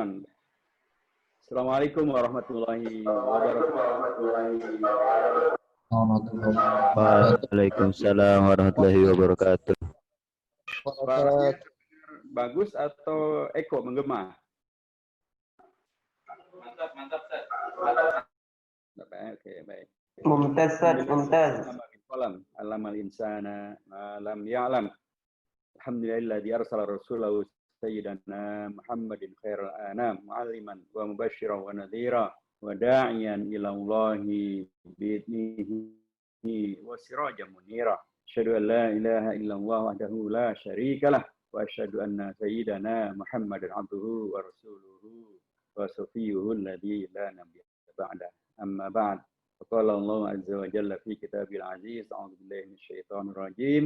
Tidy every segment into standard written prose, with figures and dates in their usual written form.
khairan. Assalamualaikum warahmatullahi wabarakatuh. Waalaikumsalam warahmatullahi wabarakatuh. Suaranya bagus atau eko menggema? Mantap, Ustaz. Oke, baik. Mumtaz, Mumtaz. Alamal insana alam ya'lam. Alhamdulilladzi arsala rasulahu sayyidana Muhammadin khairal anam mu'alliman wa mubasysyiran wa nadhira wa da'iyan ila Allahi bi'idnihi wa sirajan munira. Asyhadu an la ilaha illallah wahdahu la syarikalah wa asyhadu anna sayyidana Muhammadan abduhu wa rasuluhu wa safiyyuhu alladzi la nabiyya ba'da. Amma ba'd. Qala Allah azza wa jalla fi kitabil aziz. A'udzu billahi minasyaitonir rajim.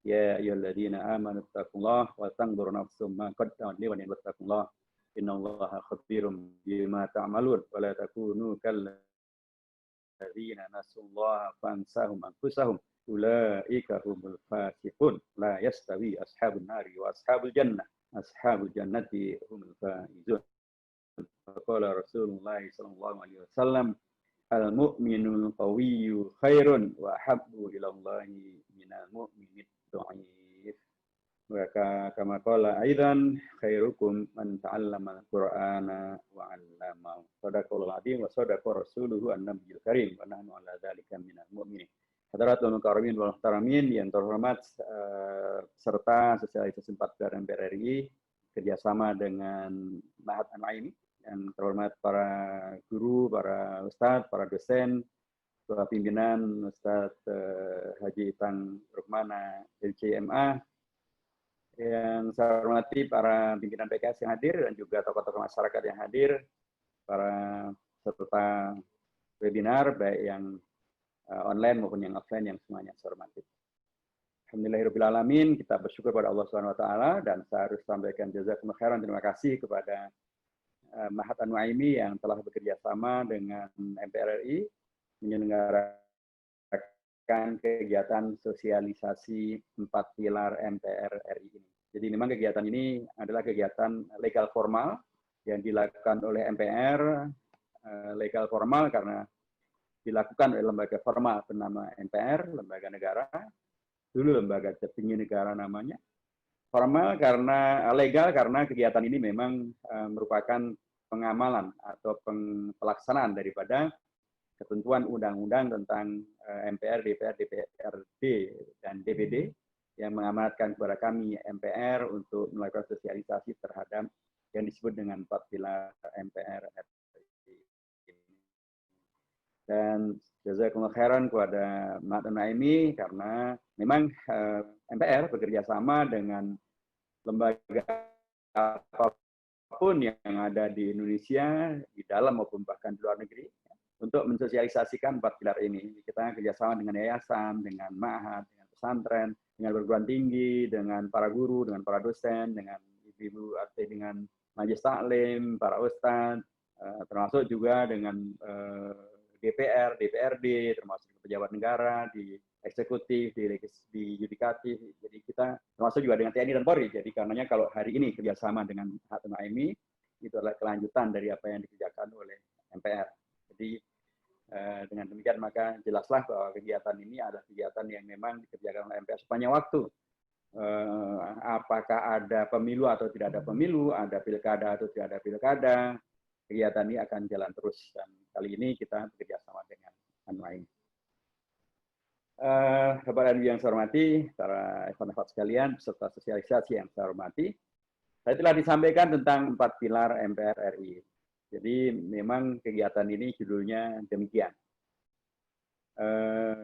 Ya ayyuhalladzina amanu taqullaha wa tanzur nafsum ma qaddamat lighadin wattaqullaha innallaha khabirum bima ta'malun wa la takunu kalladzina nasullaha fansahum anfusahum ulaika humul fasiqun la yastawi ashabun nari wa ashabul jannati humul faizun. Qala Rasulullah sallallahu alaihi wasallam al-mu'minul qawiyyu khairun wa habbu ila Allahi minal mu'minid dhaif. Wa kama qala aidan khairukum man ta'allama al-Qur'ana wa 'allamahu. Shadaqallahul 'azim wa shadaqa rasuluhu an-nabiyul karim wa nahnu 'ala dzalika minal mu'minin. Hadirin mukarramin wal muhtaramin yang terhormat, serta sosialisasi 4 MPR RI kerjasama dengan Ma'had An-Nu'aimi, yang terhormat para guru, para ustadz, para dosen, ketua pimpinan Ustadz Haji Itang Rukmana LCMA, yang saya hormati para pimpinan PKS yang hadir dan juga tokoh-tokoh masyarakat yang hadir, para peserta webinar baik yang online maupun yang offline yang semuanya saya hormati. Alhamdulillahirabbil alamin, kita bersyukur pada Allah Subhanahu wa taala dan saya harus sampaikan jazakumullah khairan, terima kasih kepada Ma'had An-Nu'aimi yang telah bekerja sama dengan MPR RI menyelenggarakan kegiatan sosialisasi 4 pilar MPR RI ini. Jadi memang kegiatan ini adalah kegiatan legal formal yang dilakukan oleh MPR, legal formal karena dilakukan oleh lembaga formal bernama MPR, lembaga negara, dulu lembaga tertinggi negara namanya. Formal karena legal karena kegiatan ini memang merupakan pengamalan atau pelaksanaan daripada ketentuan undang-undang tentang MPR, DPR, DPRD, dan DPD yang mengamanatkan kepada kami MPR untuk melakukan sosialisasi terhadap yang disebut dengan 4 pilar MPR. Dan jazakumullah khairan kepada Ma'had An-Nu'aimi karena memang MPR bekerja sama dengan lembaga apapun yang ada di Indonesia, di dalam maupun bahkan di luar negeri, untuk mensosialisasikan 4 pilar ini. Kita kerjasama dengan yayasan, dengan ma'had, dengan pesantren, dengan perguruan tinggi, dengan para guru, dengan para dosen, dengan ibu-ibu, dengan majelis taklim, para ustadz, termasuk juga dengan DPR, DPRD, termasuk pejabat negara, di eksekutif, di yudikatif. Jadi kita termasuk juga dengan TNI dan Polri. Jadi karenanya kalau hari ini kerjasama dengan Ma'had An-Nu'aimi, itu adalah kelanjutan dari apa yang dikerjakan oleh MPR. Jadi dengan demikian maka jelaslah bahwa kegiatan ini adalah kegiatan yang memang dikerjakan oleh MPR sepanjang waktu. Apakah ada pemilu atau tidak ada pemilu, ada pilkada atau tidak ada pilkada, kegiatan ini akan jalan terus. Dan kali ini kita bekerjasama dengan An-Nu'aimi. Bapak dan Ibu yang saya hormati, para ikhwan-ikhwat sekalian, peserta sosialisasi yang saya hormati, saya telah disampaikan tentang 4 pilar MPR RI. Jadi memang kegiatan ini judulnya demikian.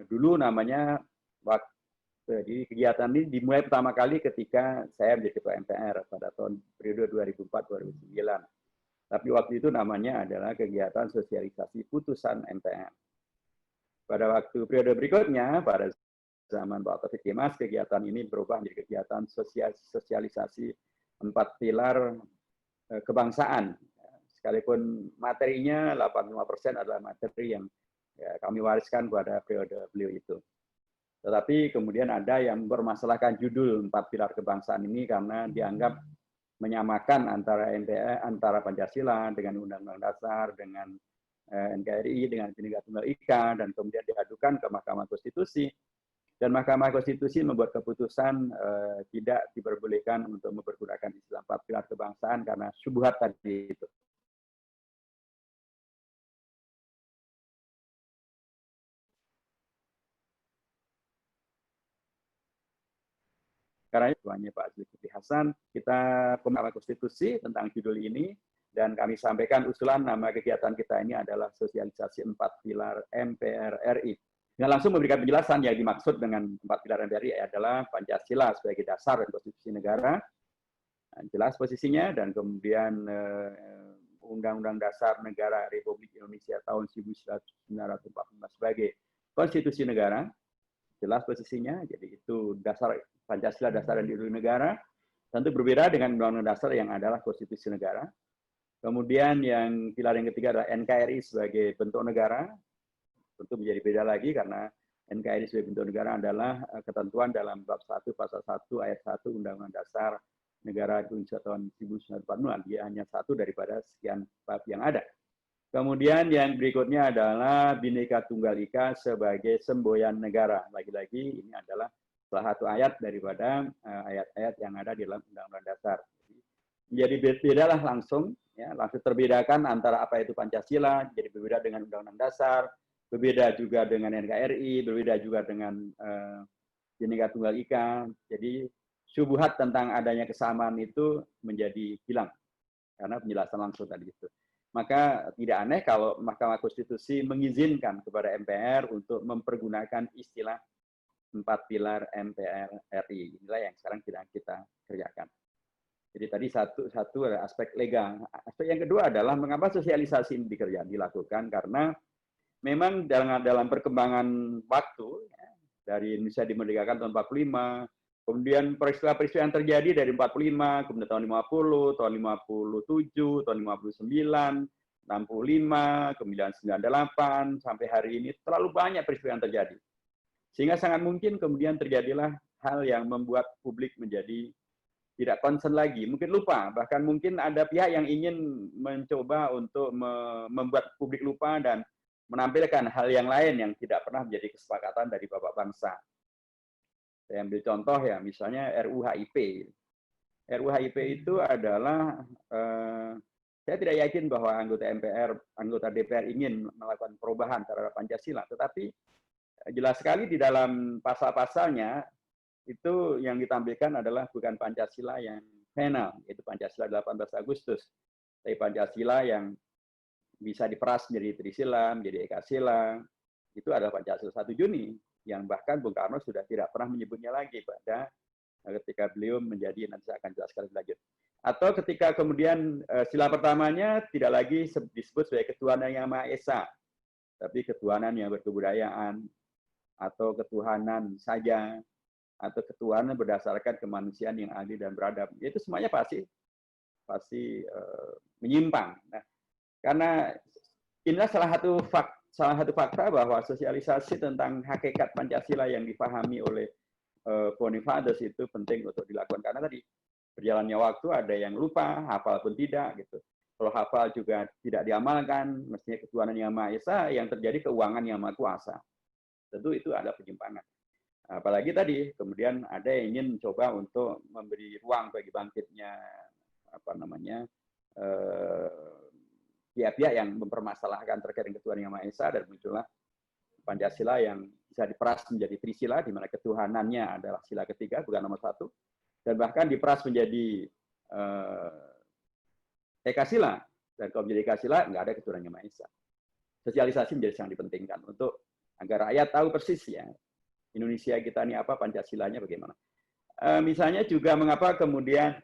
Dulu namanya, jadi kegiatan ini dimulai pertama kali ketika saya menjadi ketua MPR pada tahun periode 2004-2009. Tapi waktu itu namanya adalah kegiatan sosialisasi putusan MPR. Pada waktu periode berikutnya, pada zaman Pak Taufik Kemas, kegiatan ini berubah menjadi kegiatan sosialisasi 4 pilar kebangsaan. Sekalipun materinya 85% adalah materi yang kami wariskan pada periode beliau itu. Tetapi kemudian ada yang mempermasalahkan judul 4 pilar kebangsaan ini karena dianggap menyamakan antara MPR, antara Pancasila dengan Undang-Undang Dasar, dengan NKRI, dengan Bhinneka Tunggal Ika, dan kemudian diadukan ke Mahkamah Konstitusi. Dan Mahkamah Konstitusi membuat keputusan tidak diperbolehkan untuk mempergunakan istilah 4 pilar kebangsaan karena syubhat tadi itu. Karena itu hanya Pak Zulkifli Hasan, kita Mahkamah Konstitusi tentang judul ini, dan kami sampaikan usulan nama kegiatan kita ini adalah sosialisasi 4 pilar MPR RI. Dan langsung memberikan penjelasan yang dimaksud dengan 4 pilar MPR RI adalah Pancasila sebagai dasar dan konstitusi negara, jelas posisinya, dan kemudian Undang-Undang Dasar Negara Republik Indonesia tahun 1945 sebagai konstitusi negara, jelas posisinya. Jadi itu dasar Pancasila, dasar dan ideologi negara, tentu berbeda dengan Undang-Undang Dasar yang adalah konstitusi negara. Kemudian yang pilar yang ketiga adalah NKRI sebagai bentuk negara, tentu menjadi beda lagi karena NKRI sebagai bentuk negara adalah ketentuan dalam bab 1 pasal 1 ayat 1 Undang-Undang Dasar Negara Indonesia tahun 1945. Dia hanya satu daripada sekian bab yang ada. Kemudian yang berikutnya adalah Bhinneka Tunggal Ika sebagai semboyan negara. Lagi-lagi ini adalah salah satu ayat daripada ayat-ayat yang ada di dalam Undang-Undang Dasar. Jadi bedalah langsung, ya, langsung terbedakan antara apa itu Pancasila, jadi berbeda dengan Undang-Undang Dasar, berbeda juga dengan NKRI, berbeda juga dengan Bhinneka Tunggal Ika. Jadi syubhat tentang adanya kesamaan itu menjadi hilang karena penjelasan langsung tadi itu. Maka tidak aneh kalau Mahkamah Konstitusi mengizinkan kepada MPR untuk mempergunakan istilah 4 pilar MPR RI. Inilah yang sekarang sedang kita kerjakan. Jadi tadi satu adalah aspek legal. Aspek yang kedua adalah mengapa sosialisasi ini dilakukan, karena memang dalam perkembangan waktu, ya, dari Indonesia dimerdekakan tahun 45, kemudian peristiwa-peristiwa yang terjadi dari 45, kemudian tahun 50, tahun 57, tahun 59, 65, kemudian 98, sampai hari ini terlalu banyak peristiwa yang terjadi. Sehingga sangat mungkin kemudian terjadilah hal yang membuat publik menjadi tidak concern lagi, mungkin lupa, bahkan mungkin ada pihak yang ingin mencoba untuk membuat publik lupa dan menampilkan hal yang lain yang tidak pernah menjadi kesepakatan dari Bapak Bangsa. Saya ambil contoh ya, misalnya RUU-HIP. RUU-HIP itu adalah, saya tidak yakin bahwa anggota DPR ingin melakukan perubahan terhadap Pancasila, tetapi jelas sekali di dalam pasal-pasalnya itu yang ditampilkan adalah bukan Pancasila yang final, yaitu Pancasila 18 Agustus, tapi Pancasila yang bisa diperas menjadi Trisila, menjadi Ekasila, itu adalah Pancasila 1 Juni, yang bahkan Bung Karno sudah tidak pernah menyebutnya lagi pada ketika beliau menjadi, nanti saya akan jelaskan lebih lanjut. Atau ketika kemudian sila pertamanya tidak lagi disebut sebagai ketuhanan yang Maha Esa, tapi ketuhanan yang berkebudayaan, atau ketuhanan saja, atau ketuhanan berdasarkan kemanusiaan yang adil dan beradab. Itu semuanya pasti menyimpang. Nah, karena inilah salah satu fakta bahwa sosialisasi tentang hakikat Pancasila yang dipahami oleh founding fathers itu penting untuk dilakukan, karena tadi berjalannya waktu ada yang lupa, hafal pun tidak gitu. Kalau hafal juga tidak diamalkan, mestinya ketuhanan yang Maha Esa, yang terjadi keuangan yang Maha Kuasa. Tentu itu ada penyimpangan. Apalagi tadi kemudian ada yang ingin mencoba untuk memberi ruang bagi bangkitnya pihak-pihak yang mempermasalahkan terkait dengan ketuhanan yang Maha Esa, dan muncullah Pancasila yang bisa diperas menjadi Trisila, di mana ketuhanannya adalah sila ketiga, bukan nomor 1, dan bahkan diperas menjadi Ekasila, dan kalau menjadi Ekasila nggak ada ketuhanan yang Maha Esa. Sosialisasi menjadi sangat dipentingkan untuk agar rakyat tahu persis ya Indonesia kita ini apa, Pancasilanya bagaimana. Misalnya juga mengapa kemudian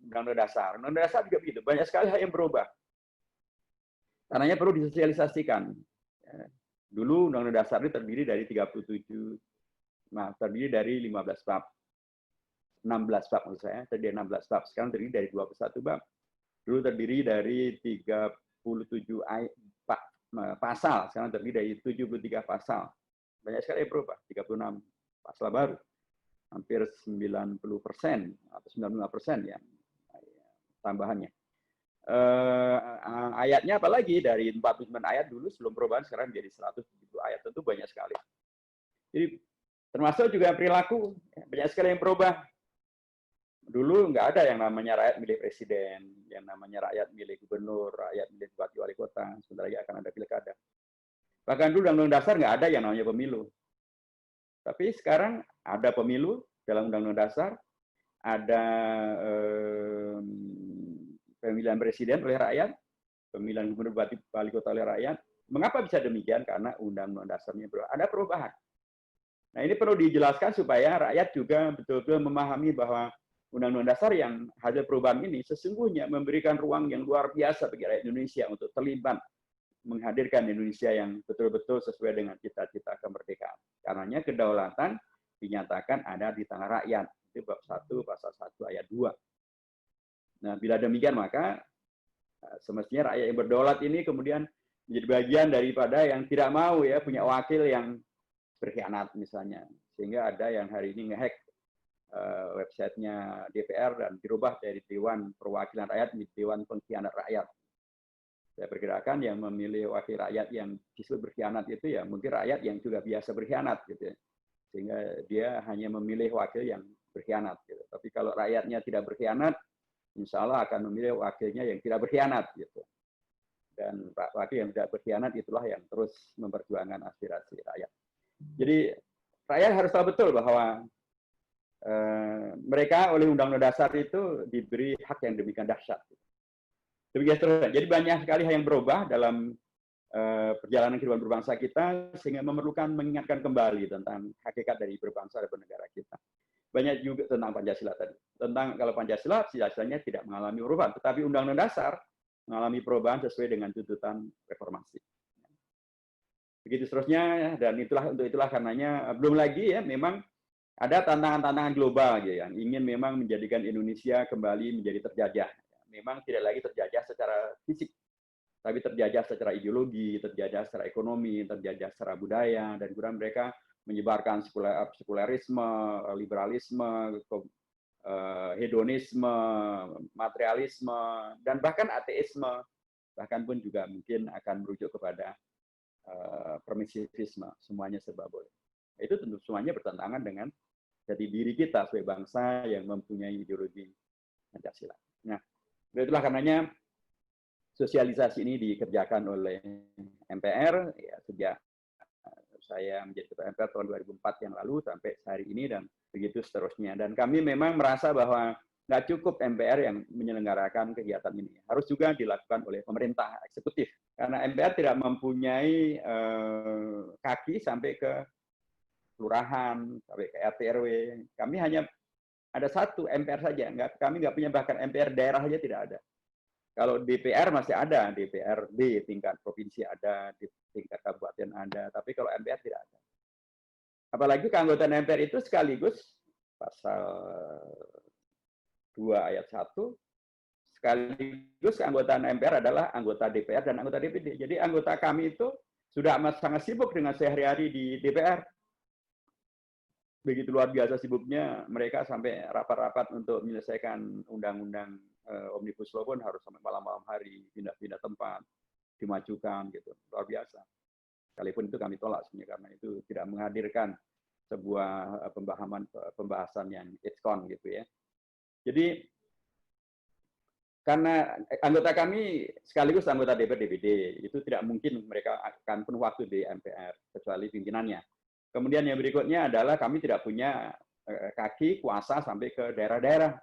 Undang-Undang Dasar. Undang-Undang Dasar juga begitu, banyak sekali hal yang berubah. Karenanya perlu disosialisasikan. Dulu Undang-Undang Dasar itu terdiri dari 15 bab. 16 bab maksud saya, terdiri dari 16 bab. Sekarang terdiri dari 21 bab. Dulu terdiri dari 37 pasal, sekarang terdiri dari 73 pasal. Banyak sekali yang berubah, 36 pasal baru. Hampir 90% atau 95% ya. tambahannya. Ayatnya apalagi dari 49 ayat dulu sebelum perubahan sekarang menjadi 170 ayat, tentu banyak sekali. Jadi termasuk juga perilaku, banyak sekali yang berubah. Dulu nggak ada yang namanya rakyat milih presiden, yang namanya rakyat milih gubernur, rakyat milih bupati wali kota, sebentar lagi akan ada pilkada. Bahkan dulu Undang-Undang Dasar nggak ada yang namanya pemilu. Tapi sekarang ada pemilu dalam Undang-Undang Dasar, ada pemilihan presiden oleh rakyat, pemilihan gubernur bupati wali kota oleh rakyat. Mengapa bisa demikian? Karena Undang-Undang Dasarnya ada perubahan. Nah ini perlu dijelaskan supaya rakyat juga betul-betul memahami bahwa Undang-Undang Dasar yang hasil perubahan ini sesungguhnya memberikan ruang yang luar biasa bagi rakyat Indonesia untuk terlibat menghadirkan Indonesia yang betul-betul sesuai dengan cita-cita kemerdekaan. Karenanya kedaulatan dinyatakan ada di tangan rakyat. Itu bab 1 pasal 1 ayat 2. Nah, bila demikian maka semestinya rakyat yang berdaulat ini kemudian menjadi bagian daripada yang tidak mau ya punya wakil yang berkhianat misalnya. Sehingga ada yang hari ini ngehack websitenya DPR dan dirubah dari Dewan Perwakilan Rakyat menjadi Dewan Pengkhianat Rakyat. Saya perkirakan yang memilih wakil rakyat yang disebut berkhianat itu ya mungkin rakyat yang juga biasa berkhianat gitu ya. Sehingga dia hanya memilih wakil yang berkhianat gitu. Tapi kalau rakyatnya tidak berkhianat, insya Allah akan memilih wakilnya yang tidak berkhianat gitu. Dan wakil yang tidak berkhianat itulah yang terus memperjuangkan aspirasi rakyat. Jadi rakyat harus tahu betul bahwa mereka oleh Undang-Undang Dasar itu diberi hak yang demikian dahsyat. Demikian terus. Jadi banyak sekali hal yang berubah dalam perjalanan kehidupan berbangsa kita sehingga memerlukan mengingatkan kembali tentang hakikat dari berbangsa dan bernegara kita. Banyak juga tentang Pancasila tadi. Tentang kalau Pancasila silanya tidak mengalami perubahan, tetapi Undang-Undang Dasar mengalami perubahan sesuai dengan tuntutan reformasi. Begitu seterusnya dan itulah karenanya belum lagi ya memang ada tantangan-tantangan global gitu, yang ingin memang menjadikan Indonesia kembali menjadi terjajah. Memang tidak lagi terjajah secara fisik, tapi terjajah secara ideologi, terjajah secara ekonomi, terjajah secara budaya, dan kemudian mereka menyebarkan sekulerisme, liberalisme, hedonisme, materialisme, dan bahkan ateisme, bahkan pun juga mungkin akan merujuk kepada permisivisme, semuanya serba boleh. Itu tentu semuanya bertentangan dengan jati diri kita sebagai bangsa yang mempunyai ideologi Pancasila. Nah, itulah karenanya sosialisasi ini dikerjakan oleh MPR ya, sejak saya menjadi ketua MPR tahun 2004 yang lalu sampai hari ini dan begitu seterusnya. Dan kami memang merasa bahwa nggak cukup MPR yang menyelenggarakan kegiatan ini. Harus juga dilakukan oleh pemerintah eksekutif. Karena MPR tidak mempunyai kaki sampai ke kelurahan, sampai ke RT RW. Kami hanya ada satu MPR saja. Kami nggak punya bahkan MPR daerah saja tidak ada. Kalau DPR masih ada, DPRD tingkat provinsi ada, di tingkat kabupaten ada, tapi kalau MPR tidak ada. Apalagi keanggotaan MPR itu sekaligus pasal 2 ayat 1, sekaligus keanggotaan MPR adalah anggota DPR dan anggota DPD. Jadi anggota kami itu sudah sangat sibuk dengan sehari-hari di DPR. Begitu luar biasa sibuknya mereka sampai rapat-rapat untuk menyelesaikan undang-undang Omnibus Law pun harus sampai malam-malam hari, pindah-pindah tempat, dimajukan gitu. Luar biasa. Sekalipun itu kami tolak sebenarnya karena itu tidak menghadirkan sebuah pembahasan yang itkon gitu ya. Jadi karena anggota kami sekaligus anggota DPR DPD, itu tidak mungkin mereka akan penuh waktu di MPR kecuali pimpinannya. Kemudian yang berikutnya adalah kami tidak punya kaki kuasa sampai ke daerah-daerah.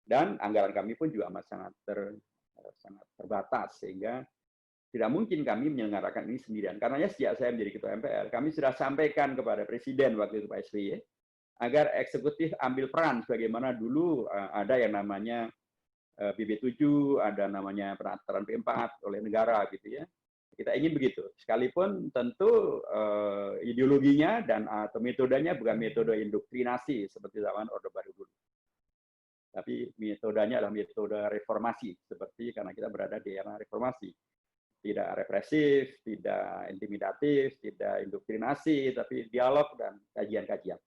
Dan anggaran kami pun juga sangat terbatas, sehingga tidak mungkin kami menyelenggarakan ini sendirian. Karena sejak saya menjadi ketua MPR, kami sudah sampaikan kepada Presiden waktu itu Pak SBY, agar eksekutif ambil peran, sebagaimana dulu ada yang namanya BB7, ada namanya penataran P4 oleh negara gitu ya. Kita ingin begitu. Sekalipun tentu ideologinya dan atau metodenya bukan metode indoktrinasi seperti zaman Orde Baru dulu. Tapi metodenya adalah metode reformasi, seperti karena kita berada di era reformasi. Tidak represif, tidak intimidatif, tidak indoktrinasi, tapi dialog dan kajian-kajian.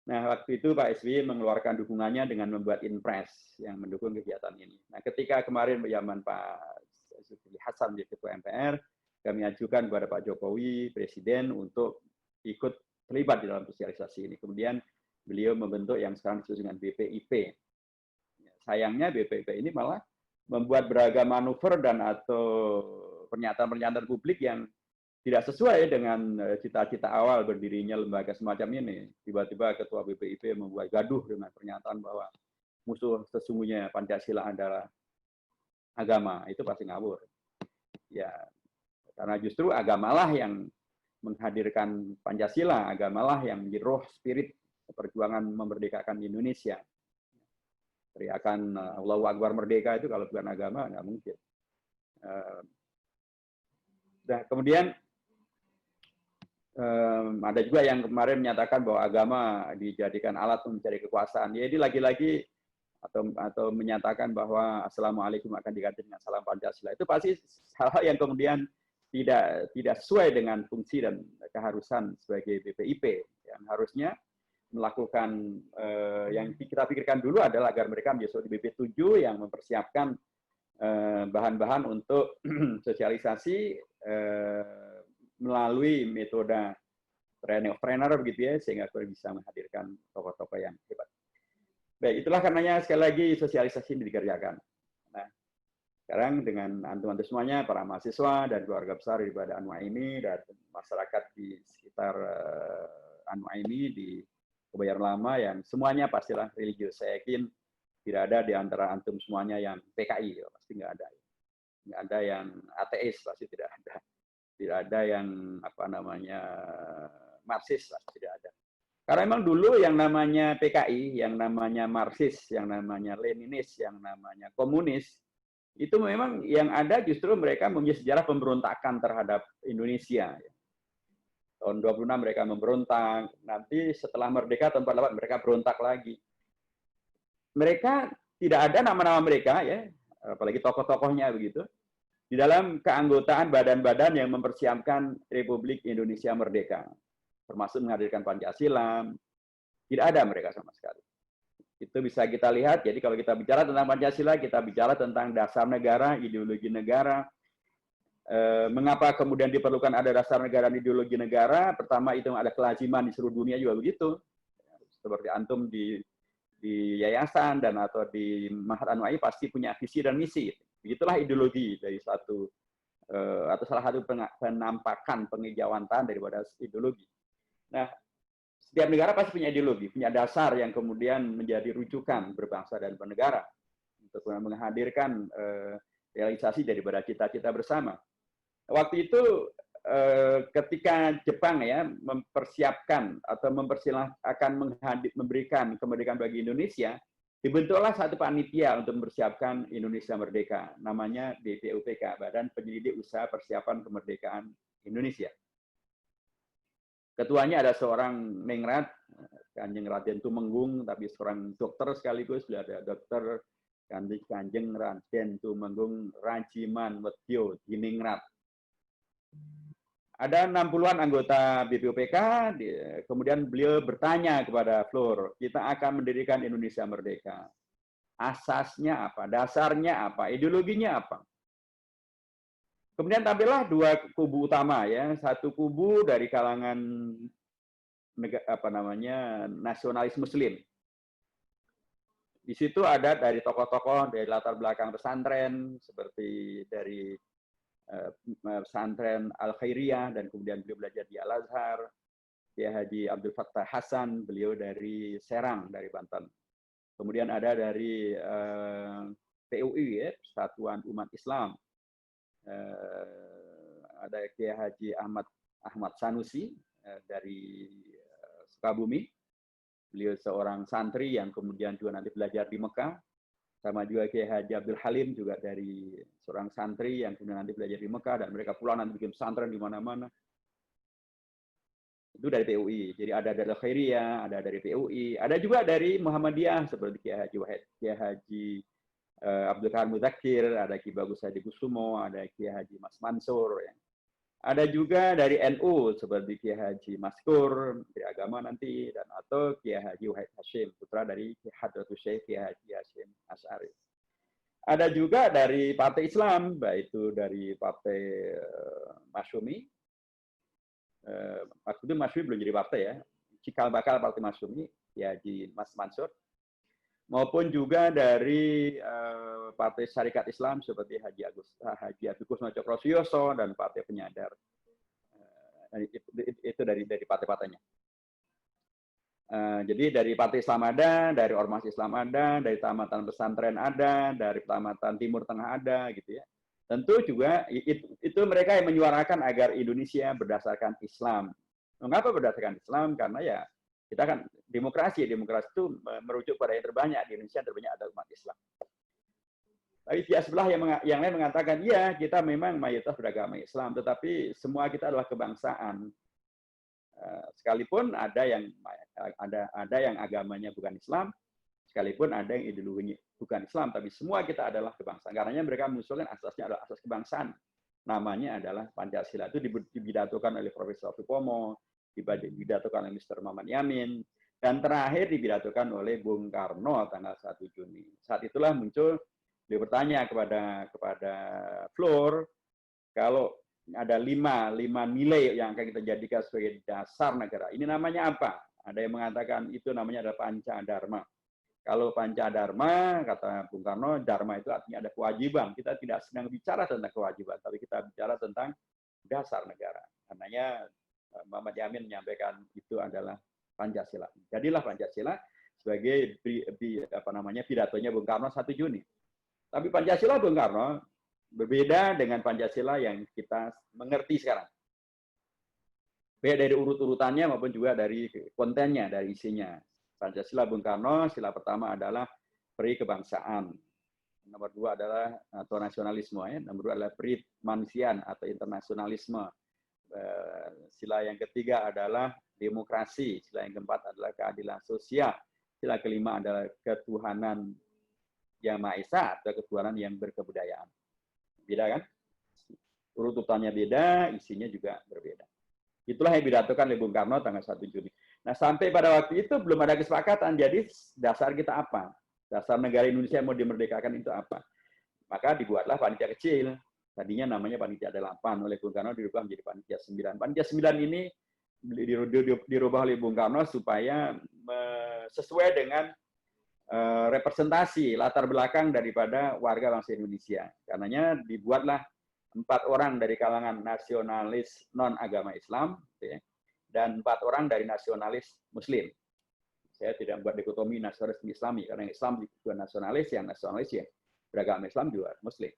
Nah, waktu itu Pak SBY mengeluarkan dukungannya dengan membuat impres yang mendukung kegiatan ini. Nah, ketika kemarin zaman Pak Zulkifli Hasan menjadi Ketua MPR, kami ajukan kepada Pak Jokowi, Presiden, untuk ikut terlibat di dalam sosialisasi ini. Kemudian beliau membentuk yang sekarang disebut dengan BPIP. Sayangnya BPIP ini malah membuat beragam manuver dan atau pernyataan-pernyataan publik yang tidak sesuai dengan cita-cita awal berdirinya lembaga semacam ini. Tiba-tiba Ketua BPIP membuat gaduh dengan pernyataan bahwa musuh sesungguhnya Pancasila adalah agama. Itu pasti ngawur. Ya, karena justru agamalah yang menghadirkan Pancasila, agamalah yang menjadi roh spirit perjuangan memerdekakan Indonesia. Teriakan Allahu Akbar merdeka itu kalau bukan agama nggak mungkin. Nah, kemudian ada juga yang kemarin menyatakan bahwa agama dijadikan alat untuk mencari kekuasaan. Jadi lagi-lagi atau menyatakan bahwa Assalamualaikum akan diganti dengan salam Pancasila. Itu pasti hal-hal yang kemudian tidak sesuai dengan fungsi dan keharusan sebagai BPIP. Yang harusnya melakukan yang kita pikirkan dulu adalah agar mereka menjadi BP7 yang mempersiapkan bahan-bahan untuk sosialisasi melalui metode trainer begitu ya, sehingga bisa menghadirkan tokoh-tokoh yang hebat. Baik, itulah karenanya sekali lagi sosialisasi ini dikerjakan. Nah, sekarang dengan antum-antum semuanya, para mahasiswa dan keluarga besar daripada Anwa ini dan masyarakat di sekitar Anwa ini di Kebayoran Lama yang semuanya pastilah religius. Saya yakin tidak ada di antara antum semuanya yang PKI, pasti nggak ada. Nggak ada yang ateis, pasti tidak ada. Tidak ada yang Marxis, pasti tidak ada. Karena memang dulu yang namanya PKI, yang namanya Marxis, yang namanya Leninis, yang namanya komunis, itu memang yang ada justru mereka mempunyai sejarah pemberontakan terhadap Indonesia. Tahun 26 mereka memberontak, nanti setelah merdeka tahun 48 mereka berontak lagi. Mereka tidak ada nama-nama mereka ya, apalagi tokoh-tokohnya begitu, di dalam keanggotaan badan-badan yang mempersiapkan Republik Indonesia merdeka, termasuk menghadirkan Pancasila. Tidak ada mereka sama sekali. Itu bisa kita lihat. Jadi kalau kita bicara tentang Pancasila, kita bicara tentang dasar negara, ideologi negara. Mengapa kemudian diperlukan ada dasar negara dan ideologi negara? Pertama, itu ada kelaziman di seluruh dunia juga begitu. Seperti antum di yayasan dan atau di Mahat Anwai pasti punya visi dan misi. Begitulah ideologi dari suatu atau salah satu penampakan pengejauhantan daripada ideologi. Nah, setiap negara pasti punya ideologi, punya dasar yang kemudian menjadi rujukan berbangsa dan bernegara untuk menghadirkan realisasi daripada cita-cita bersama. Waktu itu ketika Jepang ya mempersiapkan atau akan memberikan kemerdekaan bagi Indonesia, dibentuklah satu panitia untuk mempersiapkan Indonesia merdeka, namanya BPUPK, Badan Penyelidik Usaha Persiapan Kemerdekaan Indonesia. Ketuanya ada seorang Ningrat, Kanjeng Raden Tumenggung, tapi seorang dokter sekaligus, ada dokter Kanjeng Raden Tumenggung Rajiman Wedyo Diningrat. Ada 60-an anggota BPUPK, kemudian beliau bertanya kepada Flor, kita akan mendirikan Indonesia merdeka. Asasnya apa? Dasarnya apa? Ideologinya apa? Kemudian tampillah dua kubu utama ya, satu kubu dari kalangan nasionalis Muslim. Di situ ada dari tokoh-tokoh dari latar belakang pesantren seperti dari pesantren Al-Khairiyah dan kemudian beliau belajar di Al-Azhar. Kiai Haji Abdul Fattah Hasan, beliau dari Serang, dari Banten. Kemudian ada dari PUI ya, Persatuan Umat Islam. Ada Kiai Haji Ahmad Sanusi dari Sukabumi. Beliau seorang santri yang kemudian juga nanti belajar di Mekah. Sama juga Kiai Haji Abdul Halim juga dari seorang santri yang kemudian nanti belajar di Mekah dan mereka pulang nanti bikin pesantren di mana-mana. Itu dari PUI. Jadi ada dari Khairiyah, ada dari PUI, ada juga dari Muhammadiyah seperti Kiai Haji Wahid, Kiai Haji Abdul Kahar Muzakir, ada Kiai Bagus Hadi Kusumo, ada Kiai Haji Mas Mansur. Ya. Ada juga dari NU seperti Kiai Haji Maskur dari agama nanti, dan atau Kiai Haji Wahid Hashim, putra dari Hadratus Syekh Kiai Haji Hashim Asy'ari. Ada juga dari partai Islam, baik itu dari partai Masyumi. Waktu itu Masyumi belum jadi partai ya, cikal bakal partai Masyumi, Kiai Haji Mas Mansur, maupun juga dari Partai Syarikat Islam seperti Haji Agus Cokrosuyoso dan Partai Penyadar. Itu dari partai-partainya. Jadi dari Partai Islam ada, dari Ormas Islam ada, dari Tamatan Pesantren ada, dari Tamatan Timur Tengah ada, gitu ya. Tentu juga itu mereka yang menyuarakan agar Indonesia berdasarkan Islam. Mengapa berdasarkan Islam? Karena ya kita kan demokrasi itu merujuk pada yang terbanyak di Indonesia, yang terbanyak adalah umat Islam. Tapi pihak sebelah yang lain mengatakan, iya kita memang mayoritas beragama Islam, tetapi semua kita adalah kebangsaan. Sekalipun ada yang agamanya bukan Islam, sekalipun ada yang ideologinya bukan Islam, tapi semua kita adalah kebangsaan. Karena mereka mengusulkan asasnya adalah asas kebangsaan. Namanya adalah Pancasila. Itu dibidatokan oleh Profesor Supomo, dibidatokan oleh Mr. Muhammad Yamin, dan terakhir dibidatokan oleh Bung Karno tanggal 1 Juni. Saat itulah muncul, dia bertanya kepada Floor, kalau ada lima nilai yang akan kita jadikan sebagai dasar negara, ini namanya apa? Ada yang mengatakan itu namanya adalah Pancadharma. Kalau Pancadharma, kata Bung Karno, Dharma itu artinya ada kewajiban. Kita tidak sedang bicara tentang kewajiban, tapi kita bicara tentang dasar negara. Karenanya Muhammad Yamin menyampaikan itu adalah Pancasila. Jadilah Pancasila sebagai pidatonya Bung Karno 1 Juni. Tapi Pancasila Bung Karno berbeda dengan Pancasila yang kita mengerti sekarang. Baik dari urut-urutannya maupun juga dari kontennya, dari isinya. Pancasila Bung Karno, sila pertama adalah peri kebangsaan. Nomor 2 adalah atau nasionalisme, ya. Nomor 2 adalah peri kemanusiaan atau internasionalisme. Sila yang ketiga adalah demokrasi. Sila yang keempat adalah keadilan sosial. Sila kelima adalah ketuhanan yang Maha Esa atau ketuhanan yang berkebudayaan. Beda kan? Urutannya beda, isinya juga berbeda. Itulah yang didatokan oleh Bung Karno tanggal 1 Juni. Nah, sampai pada waktu itu belum ada kesepakatan. Jadi dasar kita apa? Dasar negara Indonesia mau dimerdekakan itu apa? Maka dibuatlah panitia kecil. Tadinya namanya panitia 8, oleh Bung Karno dirubah menjadi panitia 9. Panitia 9 ini dirubah oleh Bung Karno supaya sesuai dengan representasi latar belakang daripada warga bangsa Indonesia. Karenanya dibuatlah 4 orang dari kalangan nasionalis non agama Islam, ya, dan 4 orang dari nasionalis Muslim. Saya tidak membuat dikotomi nasionalis dan Islami, karena Islam juga nasionalis, yang nasionalis ya beragama Islam juga Muslim.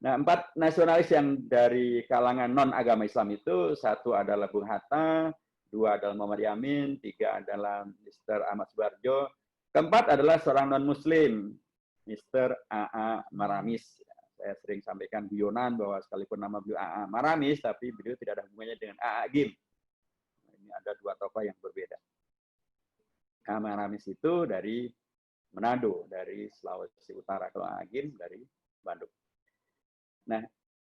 Nah, 4 nasionalis yang dari kalangan non agama Islam itu, 1 adalah Bung Hatta, 2 adalah Muhammad Yamin, 3 adalah Mr. Ahmad Subarjo, keempat adalah seorang non-Muslim, Mr. A.A. Maramis. Saya sering sampaikan guyonan bahwa sekalipun nama beliau A.A. Maramis, tapi beliau tidak ada hubungannya dengan A.A. Gim. Ini ada 2 tokoh yang berbeda. A.A. Maramis itu dari Manado, dari Sulawesi Utara. Kalau A.A. Gim dari Bandung. Nah,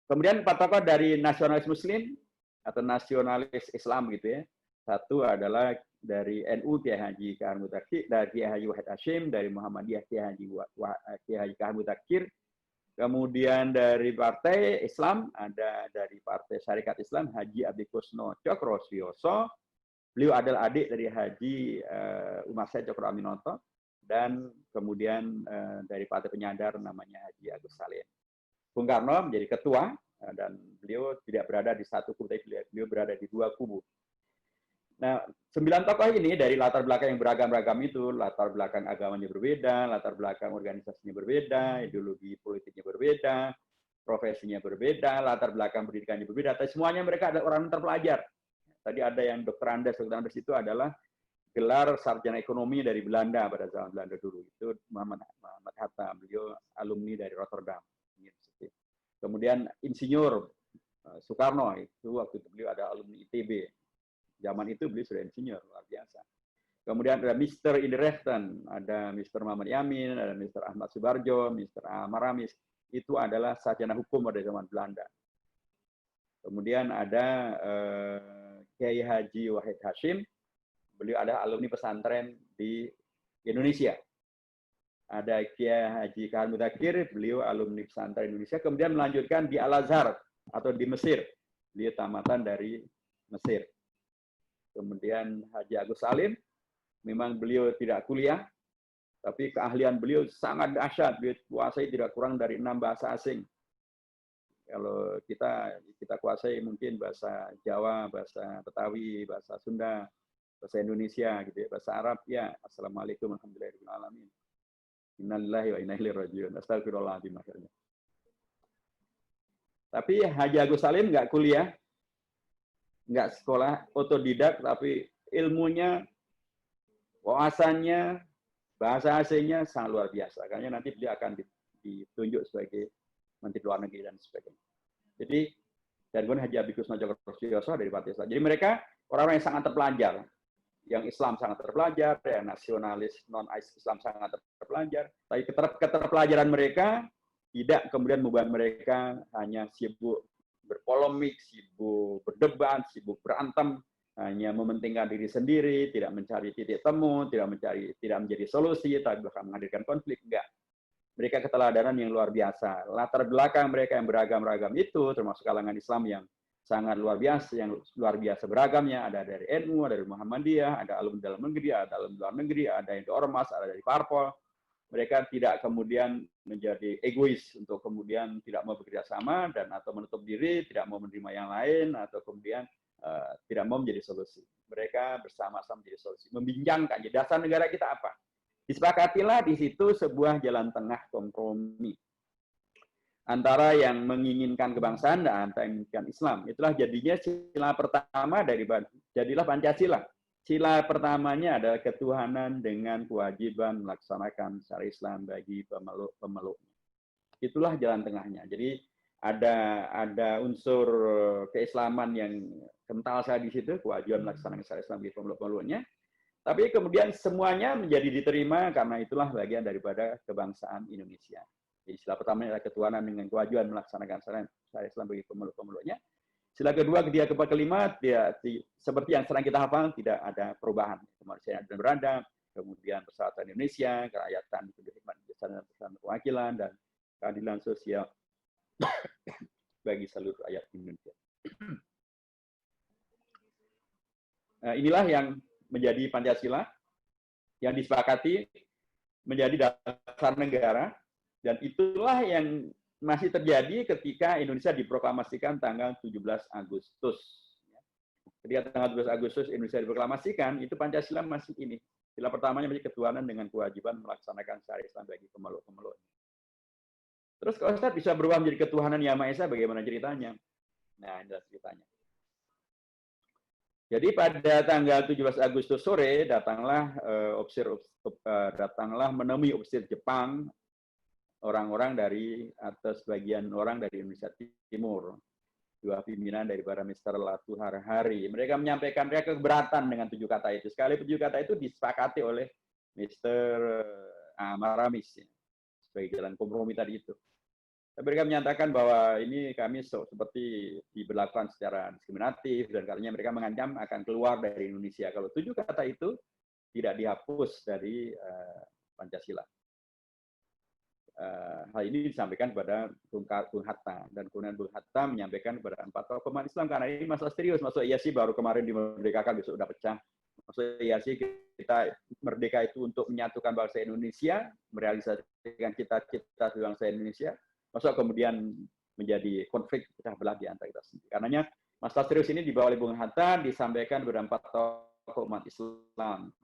kemudian 4 tokoh dari nasionalis Muslim atau nasionalis Islam gitu ya. 1 adalah dari NU Kiai Haji Kahar Mutakhir, dari Kiai Haji Wahid Hashim, dari Muhammadiyah Kiai Haji Kahar Mutakhir. Kemudian dari partai Islam ada dari Partai Syarikat Islam Haji Abdi Kusno Cokrosuyoso. Beliau adalah adik dari Haji Umar Said Cokro Aminoto, dan kemudian dari Partai Penyadar namanya Haji Agus Salim. Bung Karno menjadi ketua, dan beliau tidak berada di satu kubu, tapi beliau berada di 2 kubu. Nah, 9 tokoh ini dari latar belakang yang beragam-ragam itu, latar belakang agamanya berbeda, latar belakang organisasinya berbeda, ideologi politiknya berbeda, profesinya berbeda, latar belakang pendidikannya berbeda, tapi semuanya mereka adalah orang terpelajar. Tadi ada yang Dr. Andes itu adalah gelar sarjana ekonomi dari Belanda pada zaman Belanda dulu. Itu Muhammad Hatta, beliau alumni dari Rotterdam. Kemudian Insinyur Soekarno, itu waktu itu beliau ada alumni ITB. Zaman itu beliau sudah insinyur, luar biasa. Kemudian ada Mr. Indrechten, ada Mr. Muhammad Yamin, ada Mr. Ahmad Subarjo, Mr. A. Maramis. Itu adalah sarjana hukum pada zaman Belanda. Kemudian ada Kiai Haji Wahid Hashim, beliau ada alumni pesantren di Indonesia. Ada Kiai Haji Kahar Mudakir, beliau alumni pesantren Indonesia, kemudian melanjutkan di Al-Azhar atau di Mesir. Beliau tamatan dari Mesir. Kemudian Haji Agus Salim, memang beliau tidak kuliah, tapi keahlian beliau sangat dahsyat. Beliau kuasai tidak kurang dari 6 bahasa asing. Kalau kita kuasai mungkin bahasa Jawa, bahasa Betawi, bahasa Sunda, bahasa Indonesia, gitu ya, bahasa Arab, ya. Assalamualaikum warahmatullahi wabarakatuh. Innalillahi wa inna ilaihi raji'un. Astagfirullahaladzim. Tapi Haji Agus Salim nggak kuliah, nggak sekolah, otodidak, tapi ilmunya, wawasannya, bahasa asingnya sangat luar biasa. Karena nanti beliau akan ditunjuk sebagai Menteri Luar Negeri dan sebagainya. Jadi, dan kemudian Haji Abikus Najwa Rosyoso dari Partai Islam. Jadi mereka orang-orang yang sangat terpelajar. Yang Islam sangat terpelajar, yang nasionalis non-Islam sangat terpelajar. Tapi keterpelajaran mereka tidak kemudian membuat mereka hanya sibuk berpolemik, sibuk berdebat, sibuk berantem, hanya mementingkan diri sendiri, tidak mencari titik temu, tidak menjadi solusi, tapi bahkan menghadirkan konflik. Enggak. Mereka keteladanan yang luar biasa. Latar belakang mereka yang beragam-ragam itu, termasuk kalangan Islam yang sangat luar biasa beragamnya. Ada dari NU, ada dari Muhammadiyah, ada alumni dalam negeri, ada alumni luar negeri, ada yang di Ormas, ada dari Parpol. Mereka tidak kemudian menjadi egois untuk kemudian tidak mau bekerja sama dan atau menutup diri, tidak mau menerima yang lain, atau kemudian tidak mau menjadi solusi. Mereka bersama-sama menjadi solusi. Membincangkan, dasar negara kita apa? Disepakatilah di situ sebuah jalan tengah kompromi antara yang menginginkan kebangsaan dan yang menginginkan Islam. Itulah jadinya sila pertama jadilah Pancasila. Sila pertamanya adalah ketuhanan dengan kewajiban melaksanakan syariat Islam bagi pemeluk-pemeluknya. Itulah jalan tengahnya. Jadi ada unsur keislaman yang kental saya di situ, kewajiban melaksanakan syariat Islam bagi pemeluk-pemeluknya. Tapi kemudian semuanya menjadi diterima karena itulah bagian daripada kebangsaan Indonesia. Jadi sila pertama adalah ketuhanan dengan kewajiban melaksanakan syariat Islam bagi pemeluk-pemeluknya. Sila kedua, ketiga, kelima, seperti yang sering kita hafal, tidak ada perubahan. Kemanusiaan dan beradab, kemudian persatuan Indonesia, kerakyatan, kebebasan kewakilan, dan keadilan sosial bagi seluruh rakyat Indonesia. Nah, inilah yang menjadi Pancasila yang disepakati menjadi dasar negara, dan itulah yang masih terjadi ketika Indonesia diproklamasikan tanggal 17 Agustus. Ketika tanggal 17 Agustus Indonesia diproklamasikan, itu Pancasila masih ini. Sila pertamanya masih ketuhanan dengan kewajiban melaksanakan syariat Islam bagi pemeluk-pemeluk. Terus kalau Ustaz bisa berubah menjadi ketuhanan Yang Maha Esa, bagaimana ceritanya? Nah, inilah ceritanya. Jadi pada tanggal 17 Agustus sore datanglah menemui ofisir Jepang orang-orang atau sebagian orang dari Indonesia Timur, dua pimpinan dari para Mr. Latu Harahari. Mereka menyampaikan mereka keberatan dengan 7 kata itu. Sekali 7 kata itu disepakati oleh Mr. Maramis ya, sebagai jalan kompromi tadi itu. Mereka menyatakan bahwa ini kami seperti diberlakukan secara diskriminatif dan katanya mereka mengancam akan keluar dari Indonesia kalau 7 kata itu tidak dihapus dari Pancasila. Hal ini disampaikan kepada Bung Hatta, dan kemudian Bung Hatta menyampaikan kepada 4 tokoh umat Islam karena ini masalah serius. Maksudnya iya sih baru kemarin dimerdekakan, besok udah pecah. Maksudnya iya sih kita merdeka itu untuk menyatukan bangsa Indonesia, merealisasikan cita-cita bangsa Indonesia. Masa kemudian menjadi konflik pecah belah di antara kita sendiri. Karenanya masalah serius ini dibawa oleh Bung Hatta, disampaikan kepada 4 tokoh umat Islam.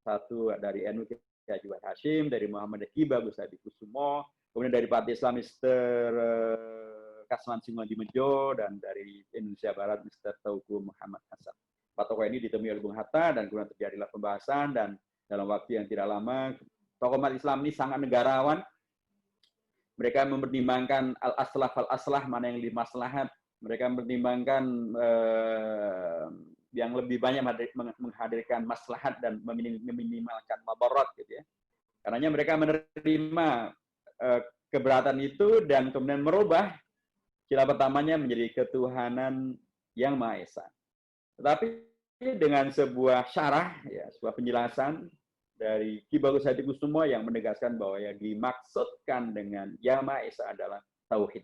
Satu dari NU Kiai Haji Wahid Hashim, dari Muhammadiyah Ki Bagus Hadi Kusumo, kemudian dari Partai Islam Mr. Kasman Singojimejo, dan dari Indonesia Barat Mr. Tauku Muhammad Hasan. 4 tokoh ini ditemui oleh Bung Hatta dan kemudian terjadilah pembahasan, dan dalam waktu yang tidak lama tokoh umat Islam ini sangat negarawan. Mereka mempertimbangkan al-aslah fal-aslah, mana yang lebih maslahat. Mereka mempertimbangkan yang lebih banyak menghadirkan maslahat dan meminimalkan madarat gitu ya. Karenanya mereka menerima keberatan itu dan kemudian merubah Sila pertamanya menjadi ketuhanan yang Maha Esa. Tetapi dengan sebuah syarah, ya, sebuah penjelasan dari Ki Bagus Hadikusumo yang menegaskan bahwa yang dimaksudkan dengan Yang Maha Esa adalah tauhid.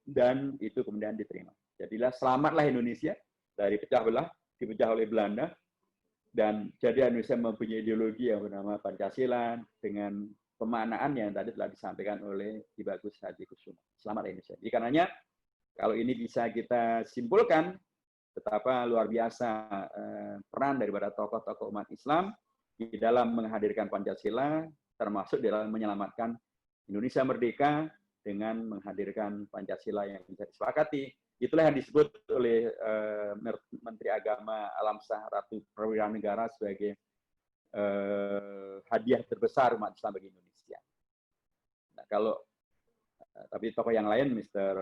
Dan itu kemudian diterima. Jadilah selamatlah Indonesia dari pecah belah, dipecah oleh Belanda, dan jadi Indonesia mempunyai ideologi yang bernama Pancasila dengan pemaknaan yang tadi telah disampaikan oleh Ki Bagus Hadikusumo. Selamat Indonesia. Jadi karenanya kalau ini bisa kita simpulkan betapa luar biasa peran daripada tokoh-tokoh umat Islam di dalam menghadirkan Pancasila, termasuk di dalam menyelamatkan Indonesia merdeka dengan menghadirkan Pancasila yang bisa disepakati. Itulah yang disebut oleh Menteri Agama Alamsyah Ratu Perwira Negara sebagai hadiah terbesar umat Islam bagi Indonesia. Nah, kalau tapi tokoh yang lain, Mr.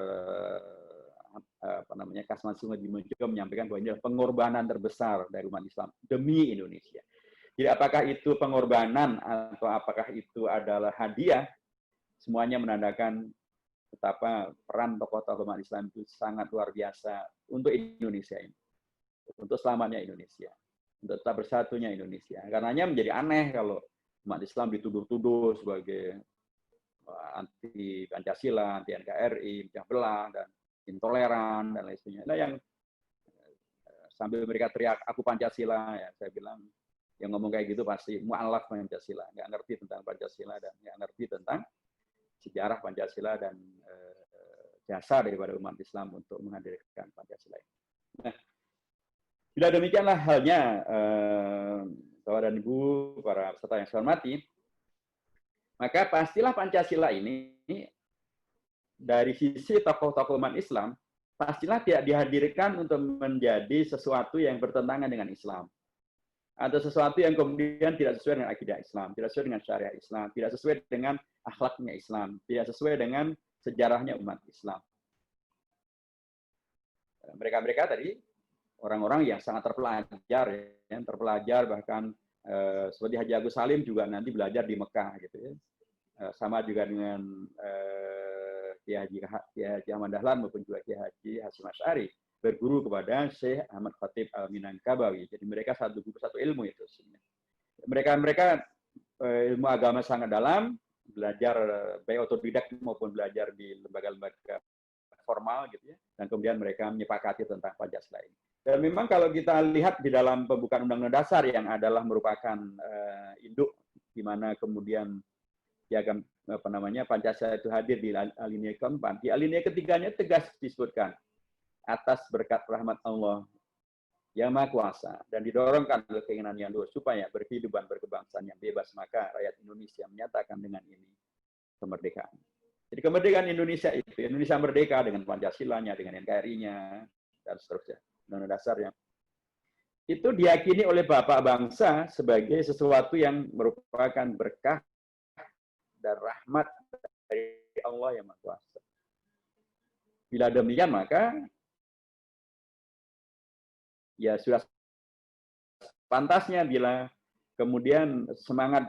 Kasman Sungadimojo menyampaikan bahwa ini adalah pengorbanan terbesar dari umat Islam demi Indonesia. Jadi apakah itu pengorbanan atau apakah itu adalah hadiah, semuanya menandakan betapa peran tokoh-tokoh umat Islam itu sangat luar biasa untuk Indonesia ini, untuk selamatnya Indonesia, untuk tetap bersatunya Indonesia. Karenanya menjadi aneh kalau umat Islam dituduh-tuduh sebagai anti Pancasila, anti NKRI, pecah belah, dan intoleran, dan lain sebagainya. Nah, yang sambil mereka teriak, aku Pancasila, ya saya bilang, yang ngomong kayak gitu pasti mu'alaf Pancasila, nggak ngerti tentang Pancasila, dan nggak ngerti tentang sejarah Pancasila dan jasa daripada umat Islam untuk menghadirkan Pancasila ini. Nah, bila demikianlah halnya, Bapak dan Ibu, para peserta yang saya hormati, maka pastilah Pancasila ini dari sisi tokoh-tokoh umat Islam, pastilah tidak dihadirkan untuk menjadi sesuatu yang bertentangan dengan Islam. Atau sesuatu yang kemudian tidak sesuai dengan akidah Islam, tidak sesuai dengan syariat Islam, tidak sesuai dengan akhlaknya Islam, tidak sesuai dengan sejarahnya umat Islam. Mereka-mereka tadi orang-orang yang sangat terpelajar, bahkan seperti Haji Agus Salim juga nanti belajar di Mekah, gitu ya. Sama juga dengan Kiai Haji Ahmad Dahlan maupun juga Kiai Haji Hasyim Asy'ari, berguru kepada Syekh Ahmad Khatib Al-Minangkabawi. Jadi mereka satu guru satu ilmu itu. Mereka ilmu agama sangat dalam, belajar baik otodidak maupun belajar di lembaga-lembaga formal gitu ya. Dan kemudian mereka menyepakati tentang Pancasila ini. Dan memang kalau kita lihat di dalam pembukaan Undang-Undang Dasar yang adalah merupakan induk di mana kemudian piagam Pancasila itu hadir di alinea keempat, di alinea ketiganya tegas disebutkan atas berkat rahmat Allah yang Maha Kuasa dan didorongkan oleh keinginan yang luhur supaya berkehidupan berkebangsaan yang bebas, maka rakyat Indonesia menyatakan dengan ini kemerdekaan. Jadi kemerdekaan Indonesia itu, Indonesia merdeka dengan Pancasilanya, dengan NKRI-nya, dan seterusnya, Undang-Undang Dasarnya. Itu diyakini oleh Bapak Bangsa sebagai sesuatu yang merupakan berkah dan rahmat dari Allah yang Maha Kuasa. Bila demikian, maka ya sudah pantasnya bila kemudian semangat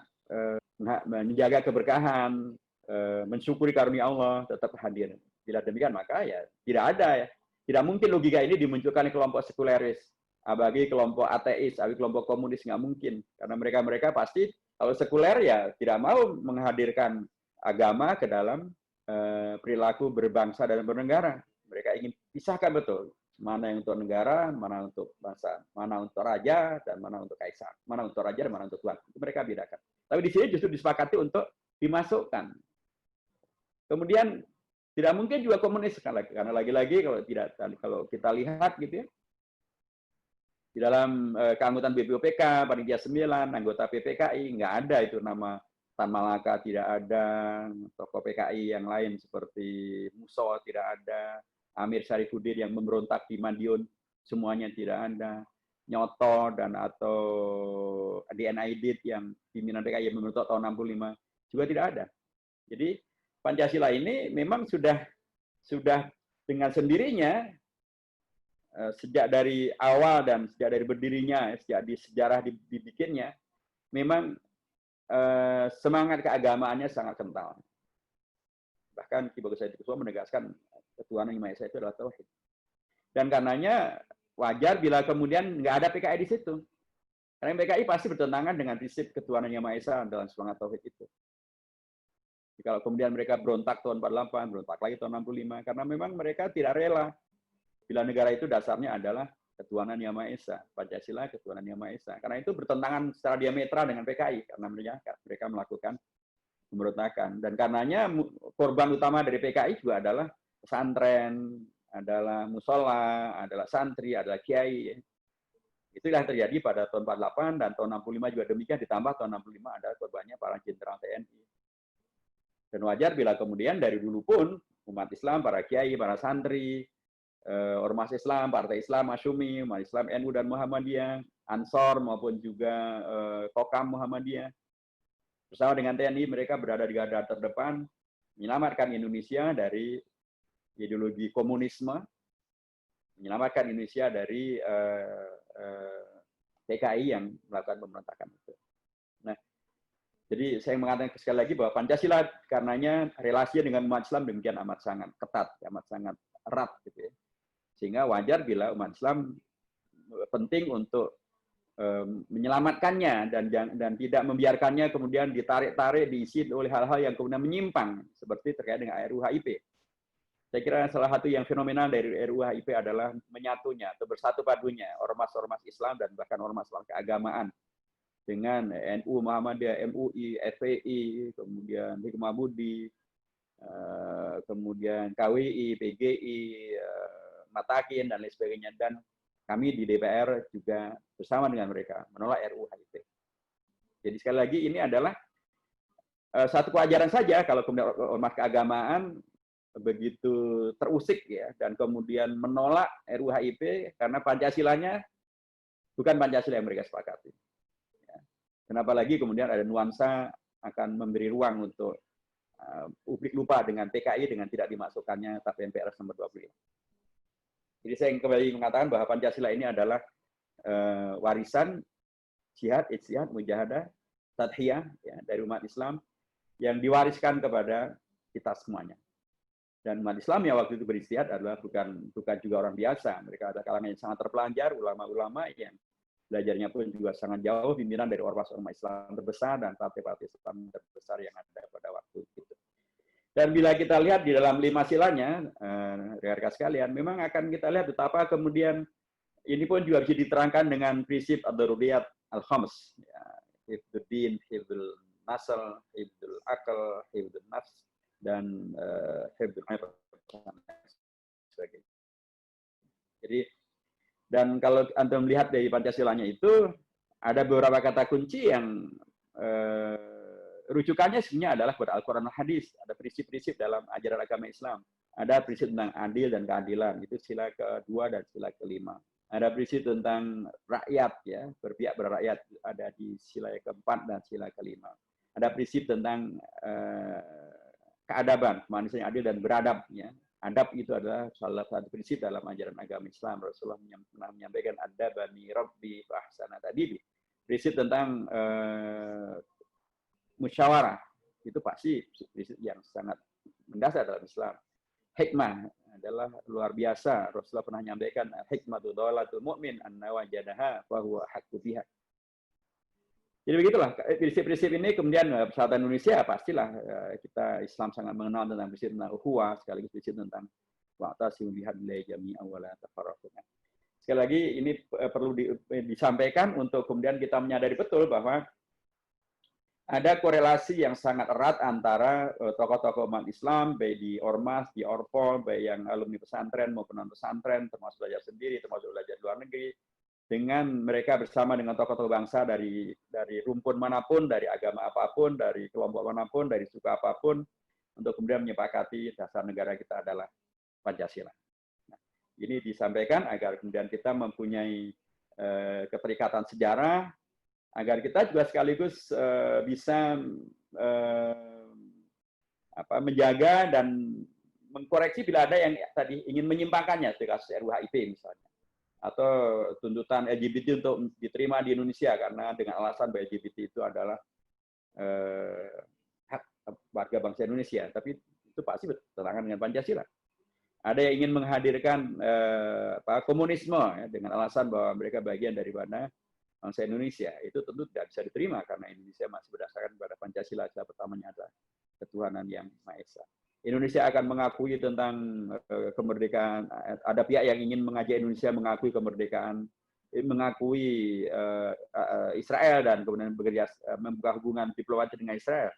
menjaga keberkahan, mensyukuri karunia Allah tetap hadir. Bila demikian, maka ya tidak mungkin logika ini dimunculkan di kelompok sekuleris, bagi kelompok ateis, bagi kelompok komunis, nggak mungkin. Karena mereka pasti kalau sekuler ya tidak mau menghadirkan agama ke dalam perilaku berbangsa dan bernegara. Mereka ingin pisahkan betul. Mana yang untuk negara, mana untuk bangsa, mana untuk raja, dan mana untuk kaisar. Mana untuk raja dan mana untuk tuan. Itu mereka bedakan. Tapi di sini justru disepakati untuk dimasukkan. Kemudian tidak mungkin juga komunis, karena lagi-lagi kalau kita lihat gitu ya, di dalam keanggotaan BPUPK, Panitia 9, anggota PPKI, nggak ada itu nama Tan Malaka, tidak ada, tokoh PKI yang lain seperti Muso, tidak ada, Amir Syarifuddin yang memberontak di Madiun, semuanya tidak ada, Nyoto dan atau DN Aidit yang pimpinan PKI yang memberontak tahun 65, juga tidak ada. Jadi Pancasila ini memang sudah dengan sendirinya sejak dari awal dan sejak dari berdirinya, sejak di sejarah dibikinnya, memang semangat keagamaannya sangat kental. Bahkan Ki Bagus Saidikusumo menegaskan ketuhanan Yang Maha Esa itu adalah tauhid. Dan karenanya wajar bila kemudian nggak ada PKI di situ. Karena PKI pasti bertentangan dengan prinsip ketuhanan Yang Maha Esa dalam semangat tauhid itu. Jadi kalau kemudian mereka berontak tahun 48, berontak lagi tahun 65, karena memang mereka tidak rela bila negara itu dasarnya adalah ketuhanan Yang Maha Esa, Pancasila ketuhanan Yang Maha Esa. Karena itu bertentangan secara diametral dengan PKI karena mereka melakukan pemberontakan. Dan karenanya korban utama dari PKI juga adalah pesantren, adalah musola, adalah santri, adalah kiai. Itulah yang terjadi pada tahun 48 dan tahun 65 juga demikian, ditambah tahun 65 ada korbannya para jenderal TNI. Dan wajar bila kemudian dari dulu pun umat Islam, para kiai, para santri, ormas Islam, partai Islam, Masyumi, umat Islam NU dan Muhammadiyah, Ansor maupun juga Kokam Muhammadiyah, bersama dengan TNI mereka berada di garda terdepan menyelamatkan Indonesia dari ideologi komunisme, menyelamatkan Indonesia dari PKI yang melakukan pemberontakan itu. Nah, jadi saya mengatakan sekali lagi bahwa Pancasila karenanya relasinya dengan umat Islam demikian amat sangat ketat, amat sangat erat gitu ya. Sehingga wajar bila umat Islam penting untuk menyelamatkannya dan tidak membiarkannya kemudian ditarik-tarik, diisi oleh hal-hal yang kemudian menyimpang seperti terkait dengan RUU HIP. Saya kira salah satu yang fenomenal dari RUU HIP adalah menyatunya atau bersatu padunya ormas-ormas Islam dan bahkan ormas keagamaan dengan NU, Muhammadiyah, MUI, FPI, kemudian Hikmah Budi, kemudian KWI, PGI, Matakin dan lain sebagainya. Dan kami di DPR juga bersama dengan mereka menolak RUU HIP. Jadi sekali lagi ini adalah satu kewajaran saja kalau kemudian ormas keagamaan begitu terusik ya dan kemudian menolak RUU HIP karena Pancasilanya bukan Pancasila yang mereka sepakati. Ya. Kenapa lagi kemudian ada nuansa akan memberi ruang untuk publik lupa dengan PKI dengan tidak dimasukkannya TAP MPRS nomor 25. Jadi saya kembali mengatakan bahwa Pancasila ini adalah warisan jihad, ijtihad, mujahadah, tadhiyah ya, dari umat Islam yang diwariskan kepada kita semuanya. Dan umat Islam yang waktu itu beristihad adalah bukan juga orang biasa. Mereka ada kalangan yang sangat terpelajar, ulama-ulama yang belajarnya pun juga sangat jauh, pimpinan dari ormas-ormas Islam terbesar dan partai-partai Islam terbesar yang ada pada waktu itu. Dan bila kita lihat di dalam 5 silanya, rekan-rekan sekalian, memang akan kita lihat betapa kemudian ini pun juga bisa diterangkan dengan prinsip ad-daruriyat al-khams. Ya, hifdzul din, hifdzul nasl, hifdzul akal, hifdzul nafs, dan hifdzul ibad. Jadi, dan kalau Anda melihat dari Pancasilanya itu, ada beberapa kata kunci yang rujukannya sebenarnya adalah kepada Al-Quran dan Hadis. Ada prinsip-prinsip dalam ajaran agama Islam. Ada prinsip tentang adil dan keadilan. Itu sila kedua dan sila kelima. Ada prinsip tentang rakyat, ya, berpihak pada rakyat. Ada di sila keempat dan sila kelima. Ada prinsip tentang keadaban, manusia yang adil dan beradab. Ya. Adab itu adalah salah satu prinsip dalam ajaran agama Islam. Rasulullah pernah menyampaikan adabani rabbi fa ahsana ta'dibi. Prinsip tentang musyawarah itu pasti prinsip yang sangat mendasar dalam Islam. Hikmah adalah luar biasa. Rasulullah pernah menyampaikan hikmatu dhalatul mu'min anna wajadaha fa huwa haqqu biha. Jadi begitulah prinsip-prinsip ini kemudian persatuan Indonesia pastilah kita Islam sangat mengenal tentang prinsip tentang ukhuwah sekaligus prinsip tentang wa'tasimu bihablillahi jami'an wa la tafarraqu. Sekali lagi ini perlu disampaikan untuk kemudian kita menyadari betul bahwa ada korelasi yang sangat erat antara tokoh-tokoh umat Islam, baik di ormas, di orpol, baik yang alumni pesantren maupun non pesantren, termasuk belajar sendiri, termasuk belajar luar negeri, dengan mereka bersama dengan tokoh-tokoh bangsa dari rumpun manapun, dari agama apapun, dari kelompok manapun, dari suku apapun, untuk kemudian menyepakati dasar negara kita adalah Pancasila. Nah, ini disampaikan agar kemudian kita mempunyai keterikatan sejarah, agar kita juga sekaligus bisa menjaga dan mengkoreksi bila ada yang tadi ingin menyimpangkannya, seperti kasus RUU HIP misalnya, atau tuntutan LGBT untuk diterima di Indonesia karena dengan alasan bahwa LGBT itu adalah hak warga bangsa Indonesia, tapi itu pasti bertentangan dengan Pancasila. Ada yang ingin menghadirkan komunisme ya, dengan alasan bahwa mereka bagian daripada bangsa Indonesia. Itu tentu tidak bisa diterima karena Indonesia masih berdasarkan pada Pancasila. Pertamanya adalah ketuhanan yang Maha Esa. Indonesia akan mengakui tentang kemerdekaan. Ada pihak yang ingin mengajak Indonesia mengakui kemerdekaan, mengakui Israel dan kemudian membuka hubungan diplomatik dengan Israel.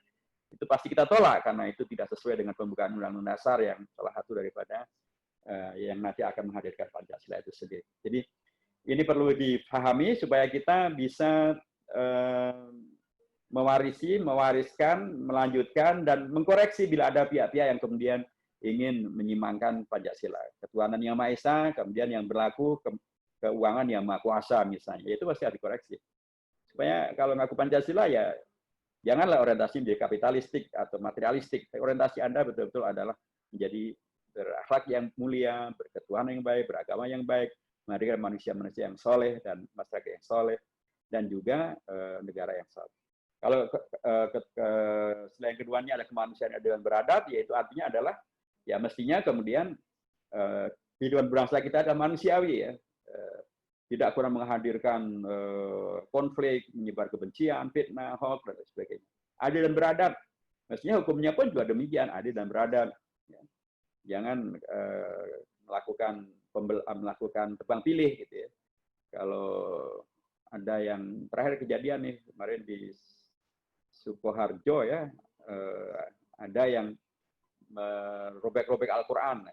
Itu pasti kita tolak karena itu tidak sesuai dengan pembukaan Undang-Undang Dasar yang salah satu daripada yang nanti akan menghadirkan Pancasila itu sendiri. Jadi ini perlu dipahami supaya kita bisa mewariskan, melanjutkan, dan mengkoreksi bila ada pihak-pihak yang kemudian ingin menyimpangkan Pancasila. Ketuhanan yang Maha Esa, kemudian yang berlaku keuangan yang Maha Kuasa misalnya, itu pasti harus dikoreksi. Supaya kalau ngaku Pancasila ya janganlah orientasi menjadi kapitalistik atau materialistik. Orientasi Anda betul-betul adalah menjadi berakhlak yang mulia, berketuhanan yang baik, beragama yang baik, menghadirkan manusia-manusia yang soleh dan masyarakat yang soleh, dan juga negara yang soleh. Kalau selain keduanya ada kemanusiaan yang beradab, yaitu artinya adalah ya mestinya kemudian kehidupan berbangsa kita adalah manusiawi ya. Tidak kurang menghadirkan konflik, menyebar kebencian, fitnah, hoax, dan sebagainya. Adil dan beradab. Mestinya hukumnya pun juga demikian, adil dan beradab. Ya. Jangan melakukan tebang pilih gitu ya. Kalau ada yang terakhir kejadian nih kemarin di Sukoharjo ya, ada yang merobek-robek Al-Quran.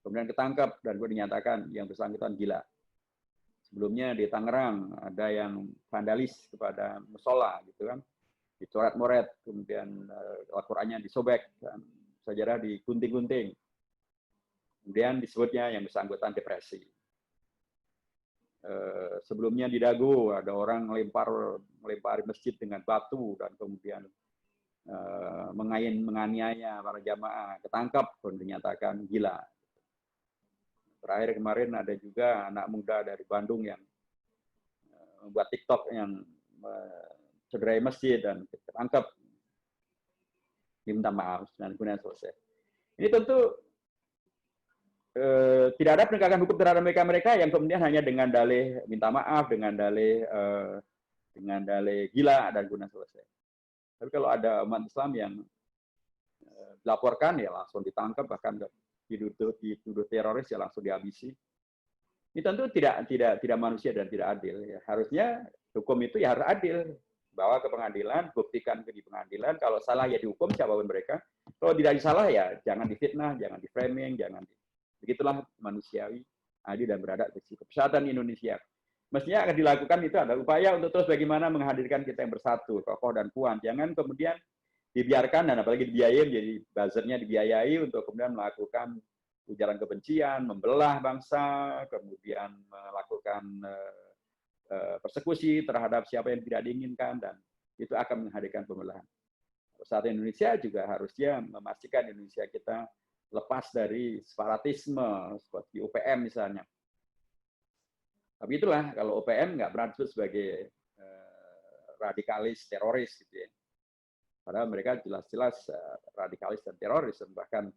Kemudian ketangkap dan dinyatakan yang bersangkutan gila. Sebelumnya di Tangerang ada yang vandalis kepada musola gitu kan, dicoret-moret, kemudian Al-Qur'annya disobek, dan sajadah digunting-gunting. Kemudian disebutnya yang bersangkutan depresi. Sebelumnya di Dago ada orang melempari masjid dengan batu dan kemudian menganiaya para jamaah, ketangkap dan dinyatakan gila. Terakhir kemarin ada juga anak muda dari Bandung yang membuat TikTok yang cederai masjid dan ketangkap, diminta maaf dan kemudian selesai. Ini tentu tidak ada penegakan hukum terhadap mereka yang kemudian hanya dengan dalih minta maaf, dengan dalih gila dan kemudian selesai. Tapi kalau ada umat Islam yang dilaporkan ya langsung ditangkap, bahkan dituduh teroris ya langsung dihabisi. Ini tentu tidak manusia dan tidak adil. Ya. Harusnya hukum itu ya harus adil. Bawa ke pengadilan, buktikan di pengadilan. Kalau salah ya dihukum siapapun mereka. Kalau tidak salah ya jangan difitnah, jangan di framing, begitulah manusiawi, adil dan beradab bagi kesehatan Indonesia. Mestinya akan dilakukan itu adalah upaya untuk terus bagaimana menghadirkan kita yang bersatu, kokoh dan kuat. Jangan kemudian dibiarkan dan apalagi dibiayai, jadi buzzernya dibiayai untuk kemudian melakukan ujaran kebencian, membelah bangsa, kemudian melakukan persekusi terhadap siapa yang tidak diinginkan, dan itu akan menghadirkan pembelahan. Saat Indonesia juga harusnya memastikan Indonesia kita lepas dari separatisme seperti UPM misalnya. Tapi itulah kalau UPM nggak pernah disebut sebagai radikalis teroris gitu ya. Padahal mereka jelas-jelas radikalis dan teroris, bahkan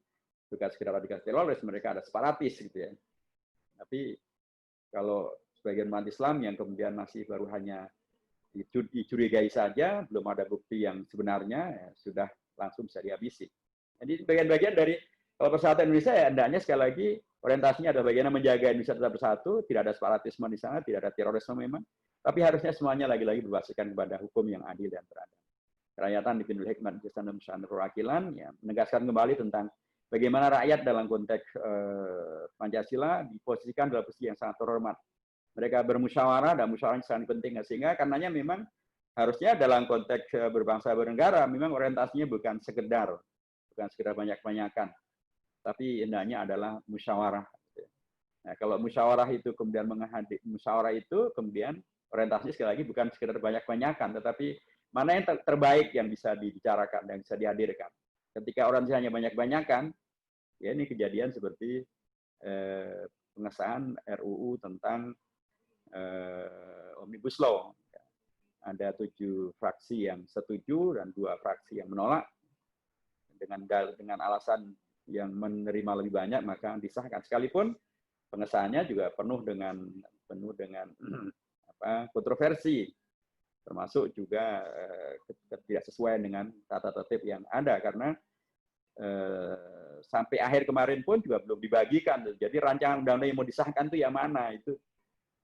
bukan sekedar radikalis teroris, mereka ada separatis gitu ya. Tapi kalau sebagian umat Islam yang kemudian masih baru hanya dicurigai saja, belum ada bukti yang sebenarnya, ya sudah langsung bisa dihabisi. Jadi bagian-bagian dari kalau persatuan Indonesia ya hendaknya sekali lagi orientasinya adalah bagaimana menjaga Indonesia tetap bersatu, tidak ada separatisme di sana, tidak ada terorisme memang, tapi harusnya semuanya lagi-lagi berbasiskan kepada hukum yang adil dan beradab. Kerakyatan dipindul hikmat dan perwakilan ya, menegaskan kembali tentang bagaimana rakyat dalam konteks Pancasila diposisikan dalam posisi yang sangat terhormat. Mereka bermusyawarah dan musyawarah sangat penting, sehingga karenanya memang harusnya dalam konteks berbangsa bernegara memang orientasinya bukan sekedar banyak-banyakan, tapi hendaknya adalah musyawarah. Nah, kalau musyawarah itu kemudian orientasinya sekali lagi bukan sekedar banyak-banyakan, tetapi mana yang terbaik yang bisa dibicarakan dan bisa dihadirkan. Ketika orientasinya hanya banyak-banyakan, ya ini kejadian seperti pengesahan RUU tentang Omnibus Law. Ada 7 fraksi yang setuju dan 2 fraksi yang menolak. dengan alasan yang menerima lebih banyak maka disahkan, sekalipun pengesahannya juga penuh dengan kontroversi, termasuk juga ketidaksesuaian dengan tata tertib yang ada, karena sampai akhir kemarin pun juga belum dibagikan. Jadi rancangan undang-undang yang mau disahkan itu yang mana, itu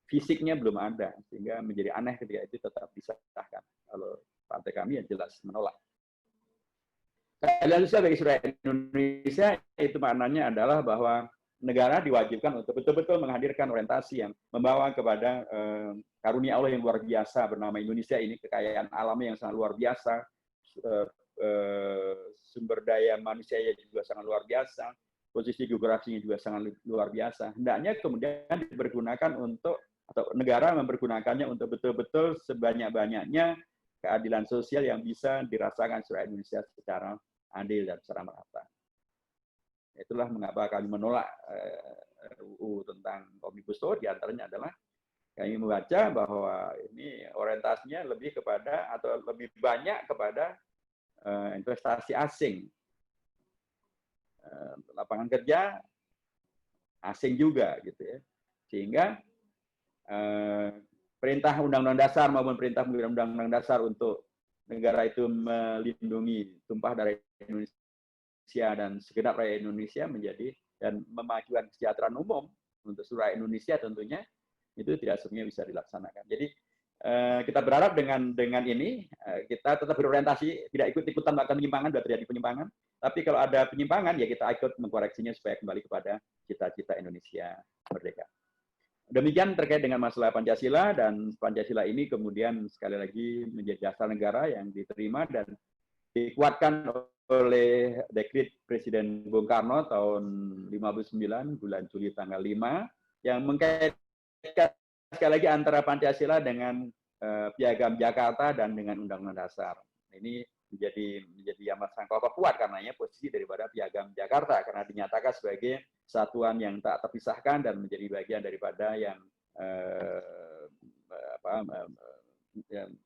fisiknya belum ada, sehingga menjadi aneh ketika itu tetap disahkan. Kalau partai kami yang jelas menolak. Keadilan sosial bagi seluruh Indonesia itu maknanya adalah bahwa negara diwajibkan untuk betul-betul menghadirkan orientasi yang membawa kepada karunia Allah yang luar biasa bernama Indonesia ini, kekayaan alamnya yang sangat luar biasa, sumber daya manusianya juga sangat luar biasa, posisi geografinya juga sangat luar biasa. Hendaknya kemudian dipergunakan untuk, atau negara mempergunakannya untuk betul-betul sebanyak-banyaknya keadilan sosial yang bisa dirasakan seluruh Indonesia secara adil dan secara merata. Itulah mengapa kami menolak RUU tentang Omnibus Law, diantaranya adalah kami membaca bahwa ini orientasinya lebih kepada atau lebih banyak kepada investasi asing, lapangan kerja asing juga gitu ya, sehingga perintah Undang-Undang Dasar maupun perintah Undang-Undang Dasar untuk negara itu melindungi tumpah darah Indonesia dan segenap rakyat Indonesia menjadi, dan memajukan kesejahteraan umum untuk seluruh rakyat Indonesia tentunya, itu tidak semuanya bisa dilaksanakan. Jadi kita berharap dengan ini kita tetap berorientasi, tidak ikut-ikutan melakukan penyimpangan bila terjadi penyimpangan, tapi kalau ada penyimpangan ya kita ikut mengkoreksinya supaya kembali kepada cita-cita Indonesia merdeka. Demikian terkait dengan masalah Pancasila, dan Pancasila ini kemudian sekali lagi menjadi dasar negara yang diterima dan dikuatkan oleh dekret Presiden Bung Karno tahun 59 bulan Juli tanggal 5 yang mengkaitkan sekali lagi antara Pancasila dengan Piagam Jakarta dan dengan Undang-Undang Dasar. Ini menjadi yang sangat kuat karenanya posisi daripada Piagam Jakarta, karena dinyatakan sebagai satuan yang tak terpisahkan dan menjadi bagian daripada yang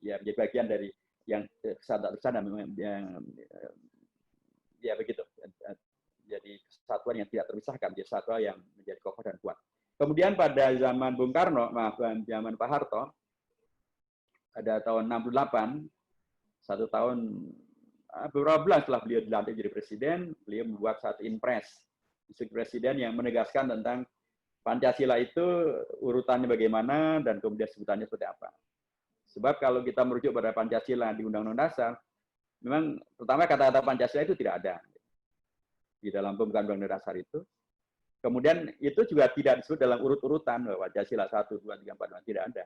menjadi bagian dari yang tak terpisah dan yang ya begitu. Jadi kesatuan yang tidak terpisahkan, jadi satuan yang menjadi kokoh dan kuat. Kemudian pada zaman Bung Karno, zaman Pak Harto, ada tahun 68, satu tahun beberapa bulan setelah beliau dilantik jadi presiden, beliau membuat satu impres presiden yang menegaskan tentang Pancasila itu urutannya bagaimana dan kemudian sebutannya seperti apa. Sebab kalau kita merujuk pada Pancasila di Undang-Undang Dasar, memang pertama kata-kata Pancasila itu tidak ada di dalam pembukaan Undang-Undang Dasar itu. Kemudian itu juga tidak disebut dalam urut-urutan bahwa Pancasila 1, 2, 3, 4, 5, tidak ada.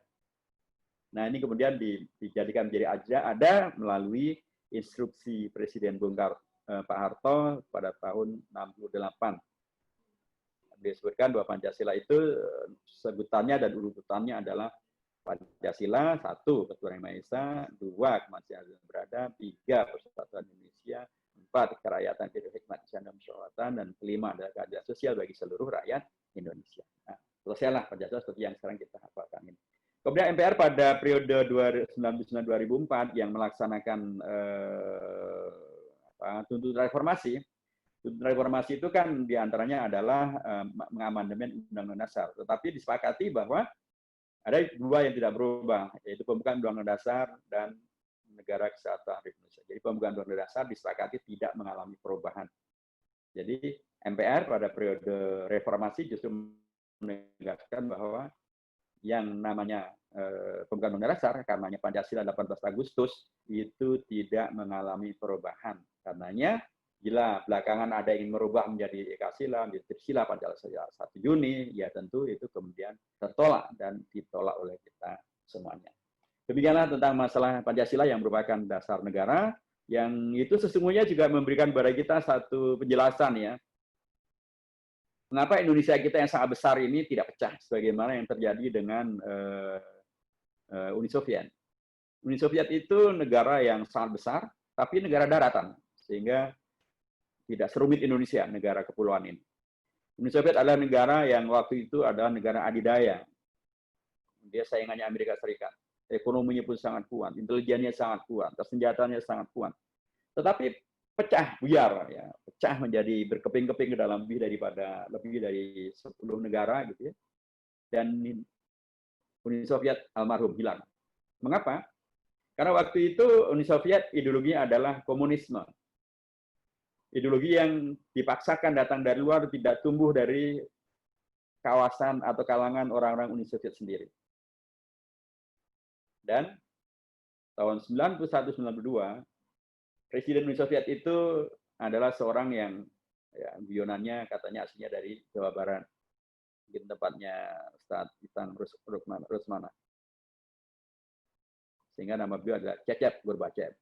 Nah ini kemudian dijadikan menjadi ada melalui instruksi Presiden Pak Harto pada tahun 68. Disebutkan bahwa Pancasila itu sebutannya dan urutannya adalah Pancasila 1, Ketuhanan Yang Maha Esa, 2, kemanusiaan yang beradab, 3, persatuan Indonesia, 4, kerakyatan, hikmat, dan musyawaratan, dan 5 adalah keadilan sosial bagi seluruh rakyat Indonesia. Nah, selesailah Pancasila seperti yang sekarang kita hafalkan ini. Kemudian MPR pada periode 1999-2004 yang melaksanakan tuntutan reformasi. Tuntutan reformasi itu kan diantaranya adalah mengamandemen Undang-Undang Dasar. Tetapi disepakati bahwa ada dua yang tidak berubah, yaitu pembukaan Undang-Undang Dasar dan Negara Kesatuan Republik Indonesia. Jadi pembukaan Undang-Undang Dasar disepakati tidak mengalami perubahan. Jadi MPR pada periode reformasi justru menegaskan bahwa yang namanya pembukaan Undang-Undang Dasar, karenanya Pancasila 18 Agustus, itu tidak mengalami perubahan. Karenanya bila belakangan ada yang merubah menjadi Ekasila, menjadi Trisila, Pancasila 1 Juni, ya tentu itu kemudian tertolak dan ditolak oleh kita semuanya. Demikianlah tentang masalah Pancasila yang merupakan dasar negara, yang itu sesungguhnya juga memberikan kepada kita satu penjelasan ya. Mengapa Indonesia kita yang sangat besar ini tidak pecah, sebagaimana yang terjadi dengan Uni Soviet. Uni Soviet itu negara yang sangat besar, tapi negara daratan, sehingga tidak serumit Indonesia, negara kepulauan ini. Uni Soviet adalah negara yang waktu itu adalah negara adidaya. Dia saingannya Amerika Serikat. Ekonominya pun sangat kuat, intelijennya sangat kuat, persenjataannya sangat kuat. Tetapi pecah buyar, ya, pecah menjadi berkeping-keping ke dalam lebih dari 10 negara gitu ya. Dan Uni Soviet almarhum hilang. Mengapa? Karena waktu itu Uni Soviet ideologinya adalah komunisme. Ideologi yang dipaksakan datang dari luar, tidak tumbuh dari kawasan atau kalangan orang-orang Uni Soviet sendiri. Dan tahun 91-92, Presiden Uni Soviet itu adalah seorang yang ya, guyonannya katanya aslinya dari Jawa Barat. Mungkin tempatnya Ustadz Itang Rusmana. Sehingga nama beliau adalah Cecep Gorbachev.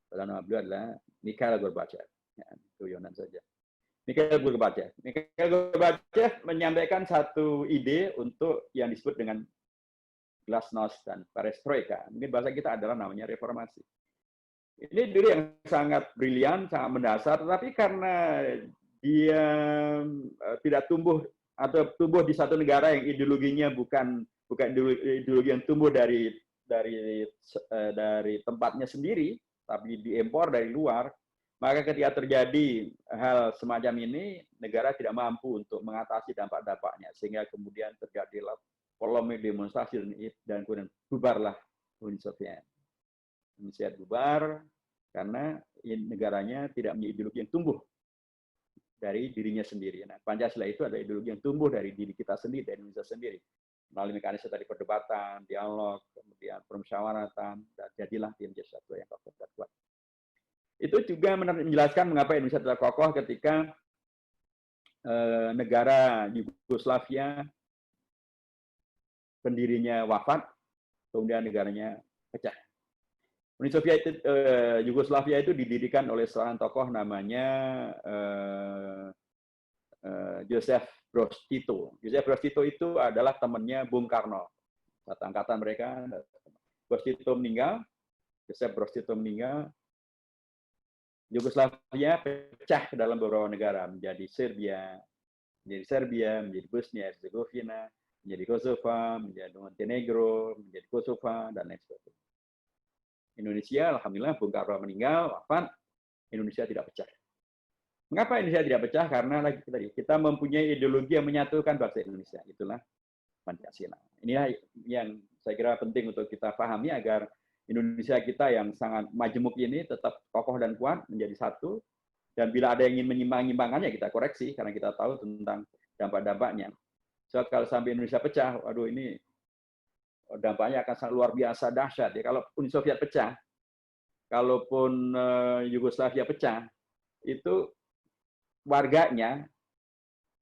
Padahal nama beliau adalah Mikhail Gorbachev. Ya, guyonan saja. Mikhail Gorbachev menyampaikan satu ide untuk yang disebut dengan glasnost dan perestroika. Mungkin bahasa kita adalah namanya reformasi. Ini ide yang sangat brilian, sangat mendasar, tetapi karena dia tidak tumbuh atau tumbuh di satu negara yang ideologinya bukan ideologi yang tumbuh dari tempatnya sendiri, tapi diimpor dari luar, maka ketika terjadi hal semacam ini, negara tidak mampu untuk mengatasi dampak-dampaknya, sehingga kemudian terjadilah polemik demonstrasi dan kemudian bubarlah Uni Soviet. Uni Soviet bubar karena negaranya tidak punya ideologi yang tumbuh dari dirinya sendiri. Nah, Pancasila itu adalah ideologi yang tumbuh dari diri kita sendiri, dari Indonesia sendiri. Melalui mekanisme tadi perdebatan, dialog, kemudian permusyawaratan, dan jadilah dia menjadi satu yang kokoh dan kuat. Itu juga menjelaskan mengapa Indonesia tetap kokoh ketika negara Yugoslavia pendirinya wafat, kemudian negaranya pecah. Uni Soviet Yugoslavia itu didirikan oleh seorang tokoh namanya Joseph Broz Tito. Joseph Broz Tito itu adalah temannya Bung Karno. Satu angkatan mereka. Broz Tito meninggal, Joseph Broz Tito meninggal, Yugoslavia pecah ke dalam beberapa negara, menjadi Serbia, menjadi Bosnia Herzegovina, menjadi Kosovo, menjadi Montenegro, menjadi Kosovo, dan lain sebagainya. Indonesia, alhamdulillah, Bung Karno meninggal, wafat, Indonesia tidak pecah. Mengapa Indonesia tidak pecah? Karena lagi tadi kita mempunyai ideologi yang menyatukan bangsa Indonesia. Itulah Pancasila. Inilah yang saya kira penting untuk kita pahami agar Indonesia kita yang sangat majemuk ini tetap kokoh dan kuat menjadi satu. Dan bila ada yang ingin menyimpang-nyimpangannya kita koreksi karena kita tahu tentang dampak-dampaknya. So, kalau sampai Indonesia pecah, waduh ini dampaknya akan sangat luar biasa dahsyat. Ya, kalau Uni Soviet pecah, kalaupun Yugoslavia pecah, itu warganya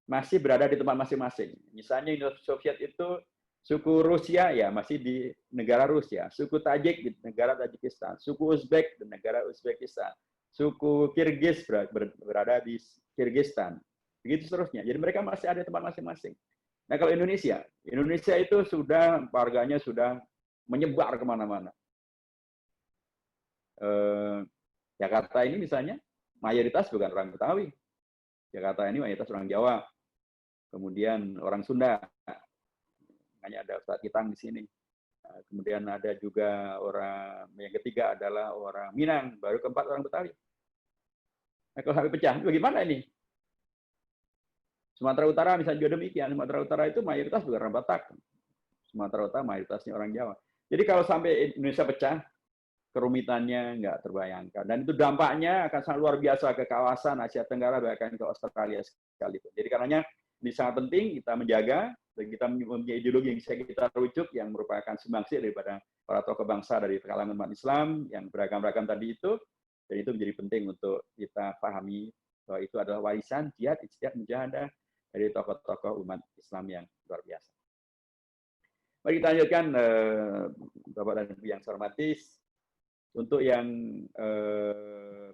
masih berada di tempat masing-masing. Misalnya Uni Soviet itu suku Rusia ya masih di negara Rusia, suku Tajik di negara Tajikistan, suku Uzbek di negara Uzbekistan, suku Kirgiz berada di Kirgistan. Begitu seterusnya. Jadi mereka masih ada di tempat masing-masing. Nah kalau Indonesia itu sudah warganya sudah menyebar kemana-mana. Jakarta ini misalnya mayoritas bukan orang Betawi. Jakarta ini mayoritas orang Jawa, kemudian orang Sunda, hanya ada Ustadz Kitang di sini. Kemudian ada juga orang yang ketiga adalah orang Minang, baru keempat orang Betawi. Nah, kalau sampai pecah, bagaimana ini? Sumatera Utara misalnya juga demikian. Sumatera Utara itu mayoritas bukan orang Batak. Sumatera Utara mayoritasnya orang Jawa. Jadi kalau sampai Indonesia pecah, kerumitannya nggak terbayangkan. Dan itu dampaknya akan sangat luar biasa ke kawasan Asia Tenggara, bahkan ke Australia sekalipun. Jadi karenanya ini sangat penting kita menjaga, dan kita mempunyai ideologi yang bisa kita rujuk, yang merupakan sumbangsi daripada para tokoh bangsa dari kalangan umat Islam, yang beragam-ragam tadi itu, dan itu menjadi penting untuk kita pahami bahwa itu adalah warisan jihad, ijtihad, mujahadah dari tokoh-tokoh umat Islam yang luar biasa. Mari kita lanjutkan, Bapak dan Ibu yang saya hormati. Untuk yang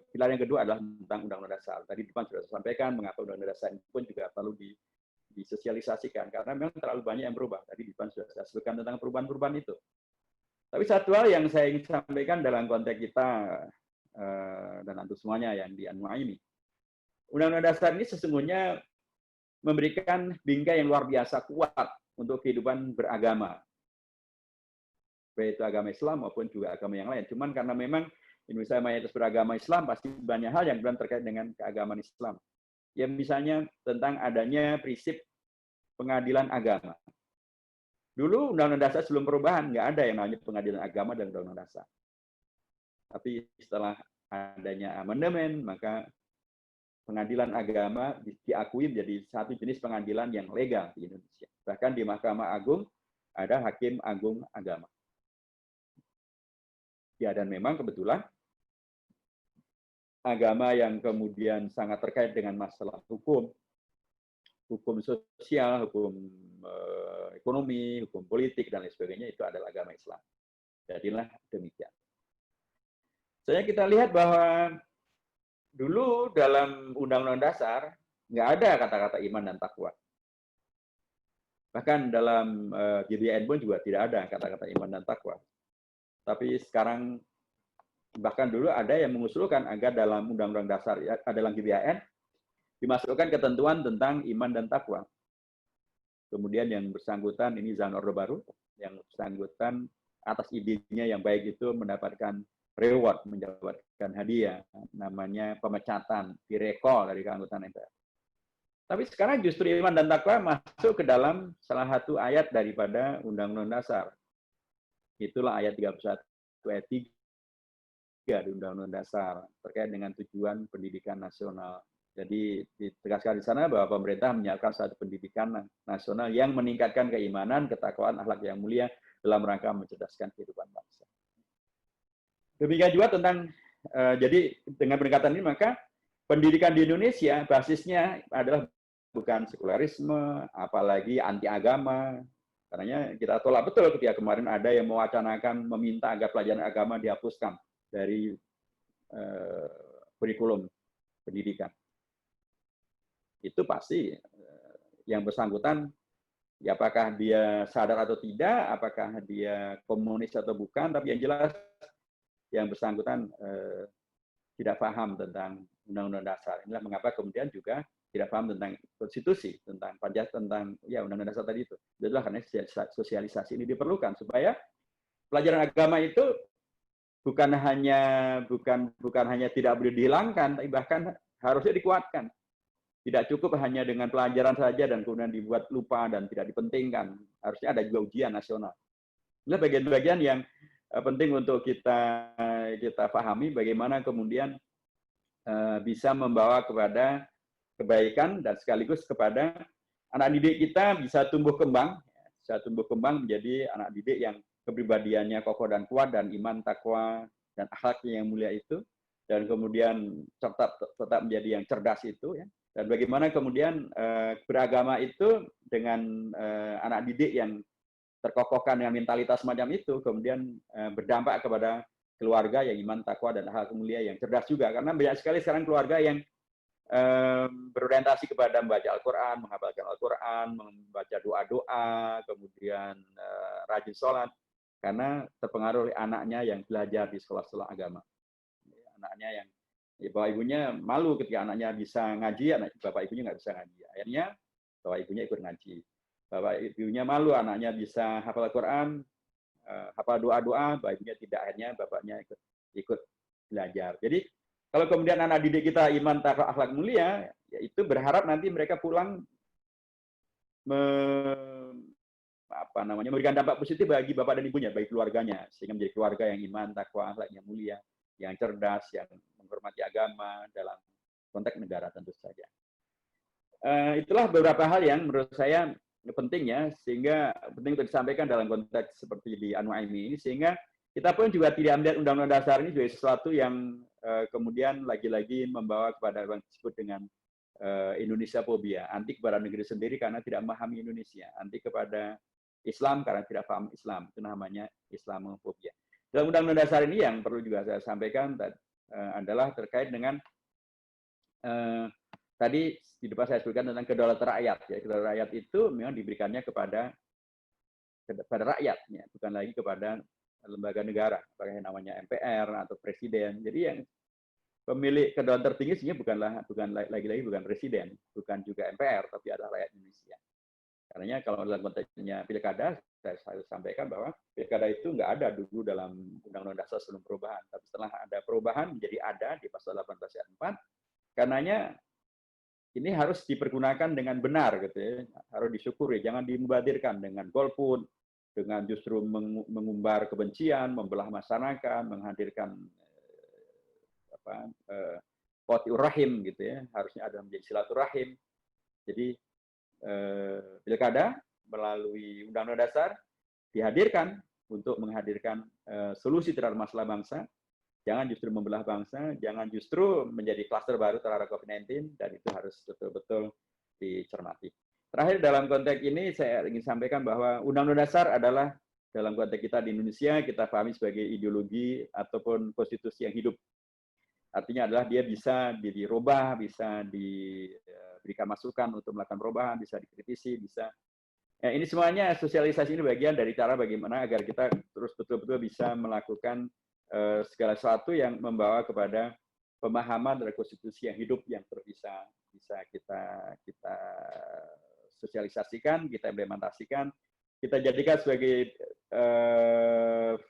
pilar yang kedua adalah tentang Undang-Undang Dasar. Tadi di depan sudah saya sampaikan mengapa Undang-Undang Dasar ini pun juga perlu disosialisasikan karena memang terlalu banyak yang berubah. Tadi di depan sudah saya sebutkan tentang perubahan-perubahan itu. Tapi satu hal yang saya ingin sampaikan dalam konteks kita dan untuk semuanya yang di Anua ini, Undang-Undang Dasar ini sesungguhnya memberikan bingkai yang luar biasa kuat untuk kehidupan beragama, baik itu agama Islam maupun juga agama yang lain. Cuman karena memang Indonesia mayoritas beragama Islam, pasti banyak hal yang belum terkait dengan keagamaan Islam. Ya misalnya tentang adanya prinsip pengadilan agama. Dulu Undang-Undang Dasar sebelum perubahan nggak ada yang namanya pengadilan agama dan Undang-Undang Dasar. Tapi setelah adanya amandemen, maka pengadilan agama diakui menjadi satu jenis pengadilan yang legal di Indonesia. Bahkan di Mahkamah Agung ada hakim agung agama. Ya, dan memang kebetulan agama yang kemudian sangat terkait dengan masalah hukum, hukum sosial, hukum ekonomi, hukum politik, dan lain sebagainya, itu adalah agama Islam. Jadilah demikian. Saya kita lihat bahwa dulu dalam Undang-Undang Dasar nggak ada kata-kata iman dan takwa. Bahkan dalam GBHN pun juga tidak ada kata-kata iman dan takwa. Tapi sekarang bahkan dulu ada yang mengusulkan agar dalam Undang-Undang Dasar, dalam GBHN, dimasukkan ketentuan tentang iman dan takwa. Kemudian yang bersangkutan, ini zaman Orde Baru, yang bersangkutan atas idenya yang baik itu mendapatkan reward, mendapatkan hadiah, namanya pemecatan, direkol dari keanggotaan MPR. Tapi sekarang justru iman dan takwa masuk ke dalam salah satu ayat daripada Undang-Undang Dasar. Itulah ayat 31 ayat 3 di Undang-Undang Dasar terkait dengan tujuan pendidikan nasional. Jadi ditegaskan di sana bahwa pemerintah menyiapkan satu pendidikan nasional yang meningkatkan keimanan, ketakwaan, akhlak yang mulia dalam rangka mencerdaskan kehidupan bangsa. Demikian juga tentang jadi dengan pendekatan ini maka pendidikan di Indonesia basisnya adalah bukan sekularisme, apalagi anti agama. Karena kita tolak betul ketika kemarin ada yang mewacanakan meminta agar pelajaran agama dihapuskan dari kurikulum pendidikan. Itu pasti yang bersangkutan, ya apakah dia sadar atau tidak, apakah dia komunis atau bukan, tapi yang jelas yang bersangkutan tidak paham tentang Undang-Undang Dasar. Inilah mengapa kemudian juga tidak paham tentang konstitusi, tentang Pancasila, tentang ya Undang-Undang Dasar tadi itu. Itulah karena sosialisasi ini diperlukan supaya pelajaran agama itu bukan hanya tidak boleh dihilangkan, tapi bahkan harusnya dikuatkan. Tidak cukup hanya dengan pelajaran saja dan kemudian dibuat lupa dan tidak dipentingkan. Harusnya ada juga ujian nasional. Ini bagian-bagian yang penting untuk kita pahami bagaimana kemudian bisa membawa kepada kebaikan dan sekaligus kepada anak didik kita bisa tumbuh kembang menjadi anak didik yang kepribadiannya kokoh dan kuat dan iman, takwa, dan akhlaknya yang mulia itu, dan kemudian tetap menjadi yang cerdas itu, ya. Dan bagaimana kemudian beragama itu dengan anak didik yang terkokohkan dengan mentalitas semacam itu, kemudian berdampak kepada keluarga yang iman, takwa, dan akhlak mulia yang cerdas juga. Karena banyak sekali sekarang keluarga yang berorientasi kepada membaca Al-Quran, menghafalkan Al-Quran, membaca doa-doa, kemudian rajin sholat, karena terpengaruh oleh anaknya yang belajar di sekolah-sekolah agama. Anaknya yang bapak ibunya malu ketika anaknya bisa ngaji, bapak ibunya nggak bisa ngaji. Akhirnya bapak ibunya ikut ngaji. Bapak ibunya malu anaknya bisa hafal Al-Quran, hafal doa-doa, bapak ibunya tidak. Akhirnya bapaknya ikut belajar. Jadi kalau kemudian anak didik kita iman, takwa, akhlak mulia, ya itu berharap nanti mereka pulang memberikan dampak positif bagi bapak dan ibunya, bagi keluarganya, sehingga menjadi keluarga yang iman, takwa, akhlaknya mulia, yang cerdas, yang menghormati agama dalam konteks negara tentu saja. Itulah beberapa hal yang menurut saya penting ya, sehingga penting untuk disampaikan dalam konteks seperti di Anu-Aimi ini, sehingga kita pun juga tidak melihat Undang-Undang Dasar ini sebagai sesuatu yang kemudian lagi-lagi membawa kepada yang disebut dengan Indonesia fobia, anti kepada negeri sendiri karena tidak memahami Indonesia, anti kepada Islam karena tidak paham Islam, itu namanya Islamofobia. Dalam Undang-Undang Dasar ini yang perlu juga saya sampaikan adalah terkait dengan tadi di depan saya sebutkan tentang kedaulatan rakyat. Ya, kedaulatan rakyat itu memang diberikannya kepada rakyat, ya, bukan lagi kepada lembaga negara, seperti namanya MPR atau presiden. Jadi yang pemilik kedaulatan tertinggi sebenarnya bukan lagi-lagi bukan presiden, bukan juga MPR, tapi adalah rakyat Indonesia. Karena kalau dalam konteksnya pilkada, saya selalu sampaikan bahwa pilkada itu nggak ada dulu dalam Undang-Undang Dasar sebelum perubahan. Tapi setelah ada perubahan menjadi ada di pasal 18 ayat 4, karenanya ini harus dipergunakan dengan benar gitu ya. Harus disyukuri, jangan dimubadirkan dengan golput, dengan justru mengumbar kebencian, membelah masyarakat, menghadirkan qati'ur rahim gitu ya. Harusnya ada menjadi silaturahim. Jadi pilkada melalui Undang-Undang Dasar dihadirkan untuk menghadirkan solusi terhadap masalah bangsa. Jangan justru membelah bangsa, jangan justru menjadi klaster baru terhadap COVID-19, dan itu harus betul-betul dicermati. Terakhir dalam konteks ini saya ingin sampaikan bahwa Undang-Undang Dasar adalah dalam konteks kita di Indonesia kita pahami sebagai ideologi ataupun konstitusi yang hidup. Artinya adalah dia bisa dirubah, bisa diberikan masukan untuk melakukan perubahan, bisa dikritisi, bisa. Ya, ini semuanya sosialisasi ini bagian dari cara bagaimana agar kita terus betul-betul bisa melakukan segala sesuatu yang membawa kepada pemahaman dari konstitusi yang hidup yang bisa kita sosialisasikan, kita implementasikan, kita jadikan sebagai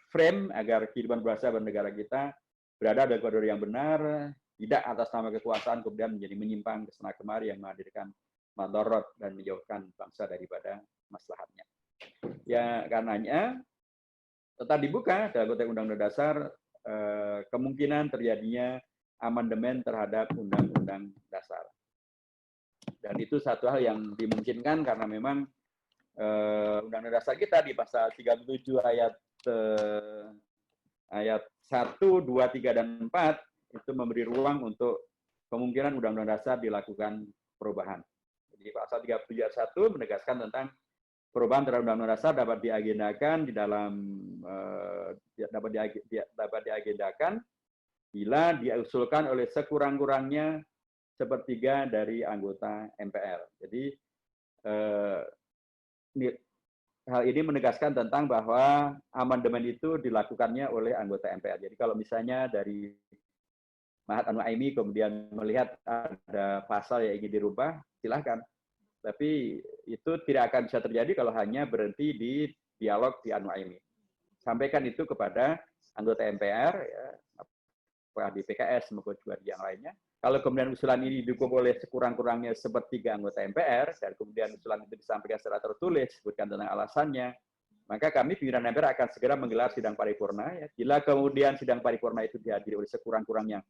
frame agar kehidupan bangsa dan negara kita berada dalam koridor yang benar, tidak atas nama kekuasaan kemudian menjadi menyimpang ke sana kemari yang menghadirkan madorot dan menjauhkan bangsa daripada maslahatnya. Ya, karenanya tetap dibuka dalam konteks Undang-Undang Dasar kemungkinan terjadinya amandemen terhadap Undang-Undang Dasar. Dan itu satu hal yang dimungkinkan karena memang Undang-Undang Dasar kita di pasal 37 ayat 1, 2, 3, dan 4 itu memberi ruang untuk kemungkinan Undang-Undang Dasar dilakukan perubahan. Jadi pasal 37 ayat 1 menegaskan tentang perubahan terhadap Undang-Undang Dasar dapat diagendakan di dalam dapat diagendakan bila diusulkan oleh sekurang-kurangnya sepertiga dari anggota MPR. Jadi hal ini menegaskan tentang bahwa amandemen itu dilakukannya oleh anggota MPR. Jadi kalau misalnya dari Mahat An-Nuaimi kemudian melihat ada pasal yang ingin dirubah, silahkan. Tapi itu tidak akan bisa terjadi kalau hanya berhenti di dialog di An-Nuaimi. Sampaikan itu kepada anggota MPR, ya, apakah di PKS maupun juga di yang lainnya. Kalau kemudian usulan ini didukung oleh sekurang-kurangnya sepertiga anggota MPR, dan kemudian usulan itu disampaikan secara tertulis, sebutkan tentang alasannya, maka kami pimpinan MPR akan segera menggelar sidang paripurna. Ya. Bila kemudian sidang paripurna itu dihadiri oleh sekurang-kurangnya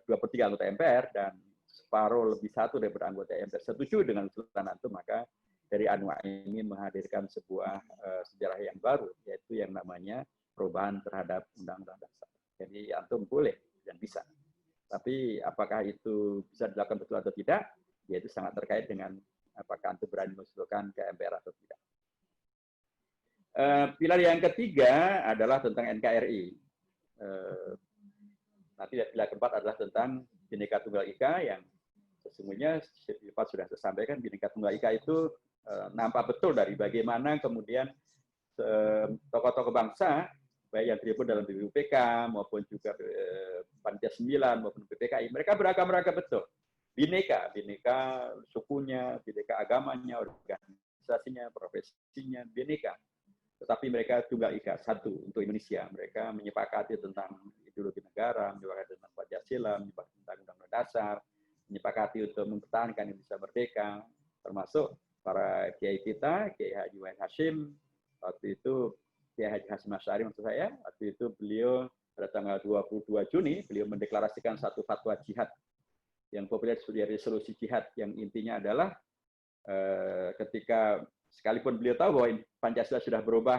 2/3 anggota MPR dan separuh lebih satu daripada anggota MPR setuju dengan usulan itu, maka dari An-Nuaimi menghadirkan sebuah sejarah yang baru, yaitu yang namanya perubahan terhadap Undang-Undang Dasar. Jadi antum boleh dan bisa. Tapi apakah itu bisa dilakukan betul atau tidak, ya itu sangat terkait dengan apakah antum berani mengusulkan ke MPR atau tidak. Pilar yang ketiga adalah tentang NKRI. Nanti pilar keempat adalah tentang Bhinneka Tunggal Ika yang sesungguhnya Pak sudah saya sampaikan. Bhinneka Tunggal Ika itu nampak betul dari bagaimana kemudian tokoh-tokoh bangsa baik yang terlibat dalam BPUPK maupun juga Panitia 9 maupun PPKI, mereka beragam-ragam betul. Bhinneka sukunya, bhinneka agamanya, organisasinya, profesinya, bhinneka. Tetapi mereka tunggal ika, satu untuk Indonesia. Mereka menyepakati tentang ideologi negara, menyepakati tentang Pancasila, menyepakati tentang Undang-Undang Dasar, menyepakati untuk mempertahankan Indonesia merdeka, termasuk para kiai kita, Kiai Haji Wahid Hashim, waktu itu Kiai Haji Hasyim Asy'ari maksud saya, waktu itu beliau pada tanggal 22 Juni, beliau mendeklarasikan satu fatwa jihad yang populer sebagai resolusi jihad, yang intinya adalah ketika sekalipun beliau tahu bahwa Pancasila sudah berubah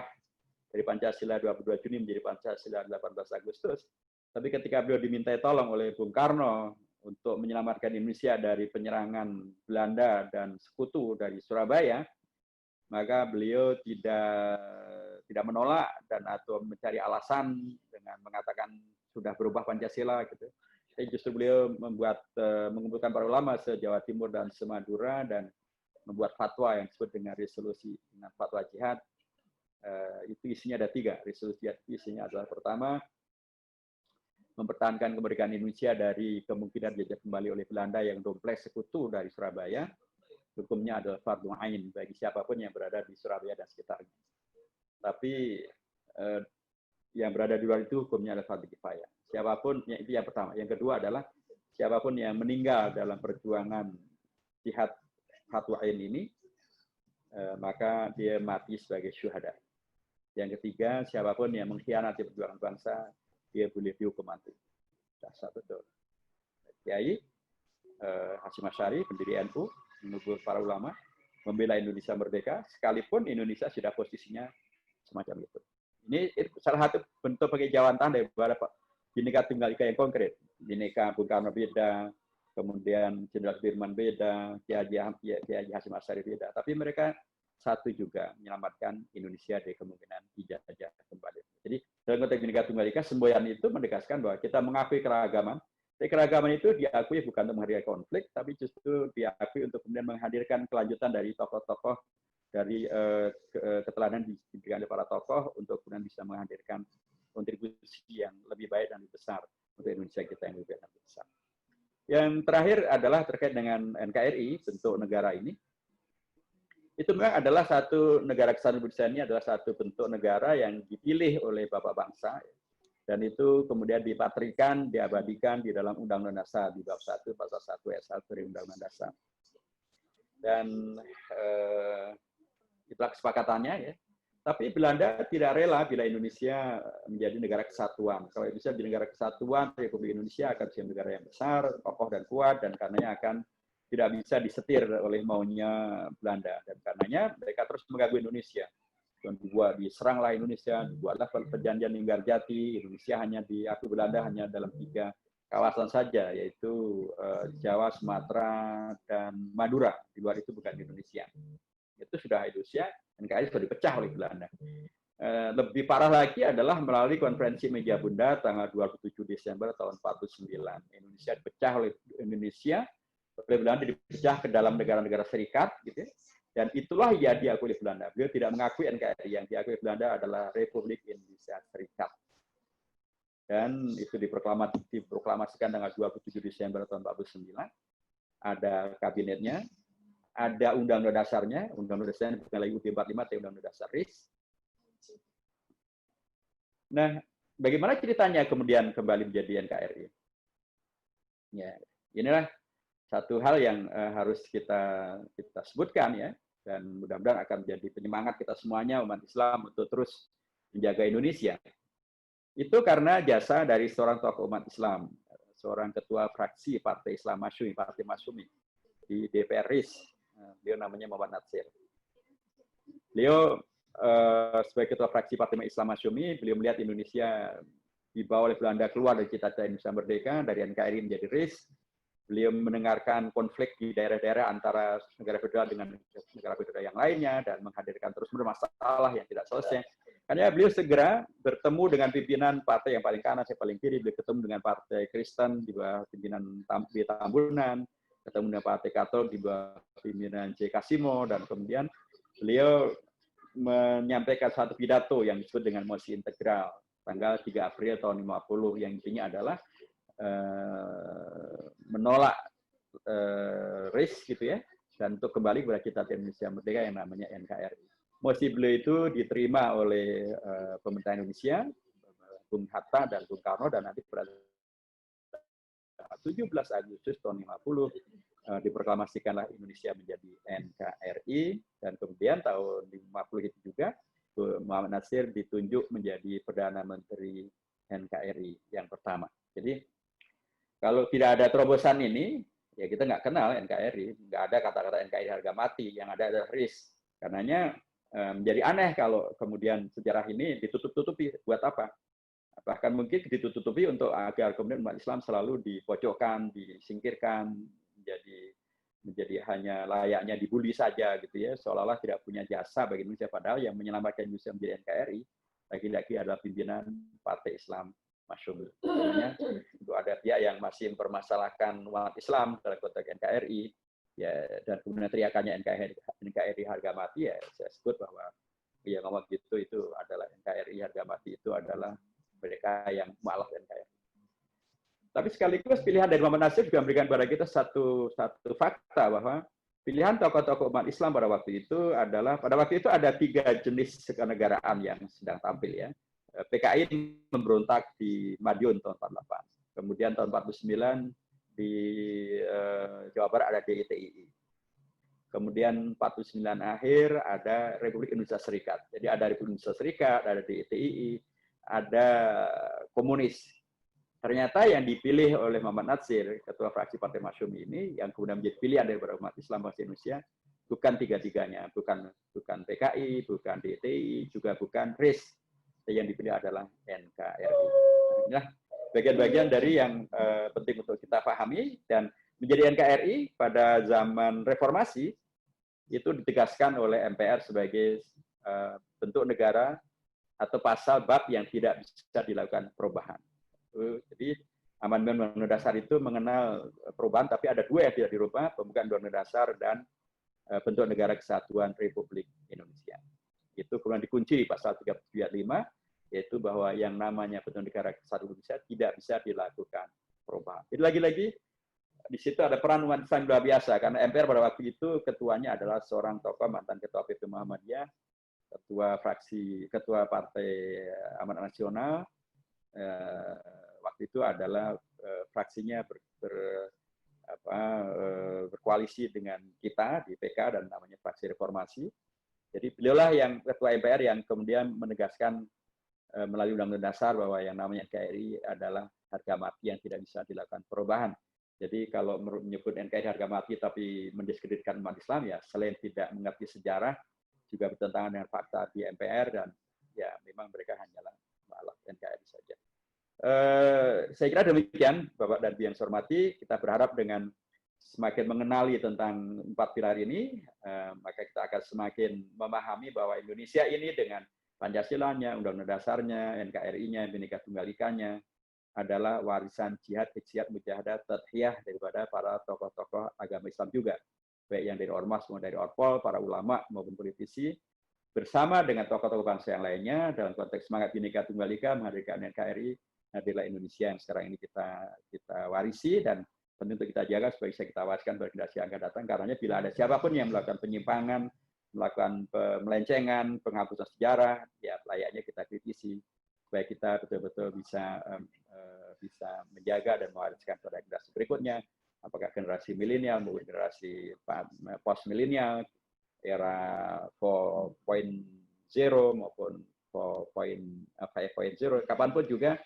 dari Pancasila 22 Juni menjadi Pancasila 18 Agustus, tapi ketika beliau dimintai tolong oleh Bung Karno untuk menyelamatkan Indonesia dari penyerangan Belanda dan sekutu dari Surabaya, maka beliau tidak menolak dan atau mencari alasan dengan mengatakan sudah berubah Pancasila gitu. Jadi justru beliau mengumpulkan para ulama se-Jawa Timur dan se-Madura dan membuat fatwa yang disebut dengan resolusi dengan fatwa jihad. Itu isinya ada 3. Resolusi jihad isinya adalah pertama, mempertahankan kemerdekaan Indonesia dari kemungkinan dijajah kembali oleh Belanda yang dompleng sekutu dari Surabaya. hukumnya adalah fardhu ain bagi siapapun yang berada di Surabaya dan sekitarnya. Tapi yang berada di luar itu hukumnya adalah fardhu kifayah. Siapapun, itu yang pertama. Yang kedua adalah siapapun yang meninggal dalam perjuangan jihad fardhu ain ini, maka dia mati sebagai syuhada. Yang ketiga, siapapun yang mengkhianati perjuangan bangsa, dia boleh dihukum mati. Dasar betul. Kiai Hasyim Asy'ari, pendiri NU, menugur para ulama, membela Indonesia merdeka, sekalipun Indonesia sudah posisinya semacam itu. Ini salah satu bentuk penghijauan daripada Bhinneka Tunggal Ika yang konkret. Bhinneka Bung Karno beda, kemudian Jenderal Sudirman beda, Kiai Hasyim Asy'ari beda. Tapi mereka satu juga, menyelamatkan Indonesia dari kemungkinan dijajah kembali. Jadi dalam konteks Bhinneka Tunggal Ika, semboyan itu menegaskan bahwa kita mengakui keragaman. Tapi keragaman itu diakui bukan untuk menghadirkan konflik, tapi justru diakui untuk kemudian menghadirkan kelanjutan dari tokoh-tokoh, dari keteladanan diberikan oleh para tokoh untuk kemudian bisa menghadirkan kontribusi yang lebih baik dan lebih besar untuk Indonesia kita yang lebih baik dan lebih besar. Yang terakhir adalah terkait dengan NKRI, bentuk negara ini. Itu memang adalah satu negara kesatuan Indonesia ini adalah satu bentuk negara yang dipilih oleh Bapak Bangsa. Dan itu kemudian dipatrikan, diabadikan di dalam Undang-Undang Dasar di bab 1 pasal 1 ayat 1 dari Undang-Undang Dasar. Dan itulah kesepakatannya ya. Tapi Belanda tidak rela bila Indonesia menjadi negara kesatuan. Kalau Indonesia menjadi negara kesatuan, Republik Indonesia akan menjadi negara yang besar, kokoh dan kuat, dan karenanya akan tidak bisa disetir oleh maunya Belanda. Dan karenanya mereka terus mengganggu Indonesia. Diseranglah Indonesia, dibuatlah perjanjian Linggarjati, Indonesia hanya diakui Belanda hanya dalam 3 kawasan saja, yaitu Jawa, Sumatera, dan Madura. Di luar itu bukan Indonesia. Itu sudah Indonesia, NKRI sudah dipecah oleh Belanda. Lebih parah lagi adalah melalui konferensi Meja Bunda tanggal 27 Desember tahun 49. Indonesia dipecah oleh Belanda, dipecah ke dalam negara-negara serikat, gitu ya. Dan itulah yang diakui oleh Belanda. Beliau tidak mengakui NKRI, yang diakui Belanda adalah Republik Indonesia Serikat. Dan itu diproklamasikan tanggal 27 Desember tahun 49. Ada kabinetnya, ada undang-undang dasarnya, undang-undang dasarnya bukan lagi UUD 45, tapi undang-undang dasar RIS. Nah, bagaimana ceritanya kemudian kembali menjadi NKRI? Ya, inilah satu hal yang harus kita sebutkan ya, dan mudah-mudahan akan menjadi penyemangat kita semuanya umat Islam untuk terus menjaga Indonesia. Itu karena jasa dari seorang tokoh umat Islam, seorang ketua fraksi Partai Islam Masyumi, Partai Masyumi di DPR RIS. Beliau namanya Muhammad Natsir. Beliau sebagai ketua fraksi Partai Islam Masyumi, beliau melihat Indonesia dibawa oleh Belanda keluar dari cita-cita Indonesia merdeka, dari NKRI menjadi RIS. Beliau mendengarkan konflik di daerah-daerah antara negara federal dengan negara federal yang lainnya dan menghadirkan terus bermasalah yang tidak selesai. Karena beliau segera bertemu dengan pimpinan partai yang paling kanan, yang paling kiri. Beliau ketemu dengan partai Kristen di bawah pimpinan B. Tambunan, ketemu dengan partai Katolik di bawah pimpinan J. Kasimo, dan kemudian beliau menyampaikan satu pidato yang disebut dengan mosi integral tanggal 3 April tahun 50 yang intinya adalah menolak RIS gitu ya, dan untuk kembali kepada cita-cita Indonesia merdeka yang namanya NKRI. Mosi beliau itu diterima oleh pemerintah Indonesia, Bung Hatta dan Bung Karno, dan nanti pada 17 Agustus tahun 50 diproklamasikanlah Indonesia menjadi NKRI, dan kemudian tahun 50 itu juga Muhammad Natsir ditunjuk menjadi Perdana Menteri NKRI yang pertama. Jadi kalau tidak ada terobosan ini, ya kita nggak kenal NKRI, nggak ada kata-kata NKRI harga mati, yang ada adalah RIS. Karenanya menjadi aneh kalau kemudian sejarah ini ditutup-tutupi. Buat apa? Bahkan mungkin ditutup-tutupi untuk agar kemudian umat Islam selalu dipojokkan, disingkirkan, menjadi hanya layaknya dibully saja gitu ya, seolah-olah tidak punya jasa bagi Indonesia, padahal yang menyelamatkan Indonesia menjadi NKRI lagi-lagi adalah pimpinan Partai Islam Masyumi. Artinya itu ada pihak yang masih mempermasalahkan umat Islam dalam konteks NKRI, ya, dan kemudian teriakannya NKRI harga mati, ya saya sebut bahwa ya ngomong gitu itu adalah NKRI harga mati, itu adalah mereka yang mualaf NKRI. Tapi sekaligus pilihan dari Muhammad Natsir juga memberikan kepada kita satu fakta bahwa Pilihan tokoh-tokoh umat Islam pada waktu itu adalah, pada waktu itu ada 3 jenis kenegaraan yang sedang tampil ya. PKI memberontak di Madiun tahun 48. Kemudian tahun 49 di Jawa Barat ada DITII. Kemudian 49 akhir ada Republik Indonesia Serikat. Jadi ada Republik Indonesia Serikat, ada DITII, ada komunis. Ternyata yang dipilih oleh Muhammad Natsir, ketua fraksi Partai Masyumi ini, yang kemudian menjadi pilihan dari umat Islam bangsa Indonesia, bukan 3-tiganya, bukan PKI, bukan DITII, juga bukan RIS. Yang dipilih adalah NKRI. Inilah bagian-bagian dari yang penting untuk kita pahami, dan menjadi NKRI pada zaman reformasi itu ditegaskan oleh MPR sebagai bentuk negara atau pasal bab yang tidak bisa dilakukan perubahan. Jadi amandemen Undang-Undang Dasar itu mengenal perubahan, tapi ada 2 yang tidak dirubah, pembukaan Undang-Undang Dasar dan bentuk negara kesatuan Republik Indonesia. Itu kemudian dikunci di pasal 37 ayat 5, yaitu bahwa yang namanya bentuk negara kesatuan Indonesia tidak bisa dilakukan perubahan. Jadi lagi-lagi di situ ada peran umat Islam luar biasa, karena MPR pada waktu itu ketuanya adalah seorang tokoh mantan ketua PP Muhammadiyah, ketua Partai Amanat Nasional. Waktu itu adalah fraksinya berkoalisi dengan kita di PK dan namanya Fraksi Reformasi. Jadi beliaulah yang ketua MPR yang kemudian menegaskan melalui Undang-Undang Dasar bahwa yang namanya NKRI adalah harga mati yang tidak bisa dilakukan perubahan. Jadi kalau menyebut NKRI harga mati tapi mendiskreditkan umat Islam, ya selain tidak mengerti sejarah, juga bertentangan dengan fakta di MPR, dan ya memang mereka hanyalah malah NKRI saja. Saya kira demikian, Bapak dan Ibu yang saya hormati. Kita berharap dengan semakin mengenali tentang 4 pilar ini, maka kita akan semakin memahami bahwa Indonesia ini dengan Pancasilanya, Undang-Undang Dasarnya, NKRI-nya, Bhinneka Tunggal Ika-nya, adalah warisan jihad, ijtihad, mujahadah, tadhiyah daripada para tokoh-tokoh agama Islam juga, baik yang dari Ormas maupun dari Orpol, para ulama maupun politisi, bersama dengan tokoh-tokoh bangsa yang lainnya dalam konteks semangat Bhinneka Tunggal Ika menghadirkan NKRI adalah Indonesia yang sekarang ini kita warisi, dan penting untuk kita jaga supaya bisa kita wariskan bagi generasi yang akan datang. Karena bila ada siapapun yang melakukan penyimpangan, melakukan melencengan, penghapusan sejarah, ya layaknya kita kritisi supaya kita betul-betul bisa menjaga dan mewariskan pada generasi berikutnya, apakah generasi milenial maupun generasi post milenial, era 4.0 maupun 5.0, kapanpun juga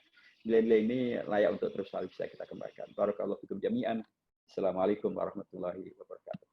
nilai-nilai ini layak untuk terus selalu bisa kita kembangkan. Barakallahu fikum jami'an. Assalamualaikum warahmatullahi wabarakatuh.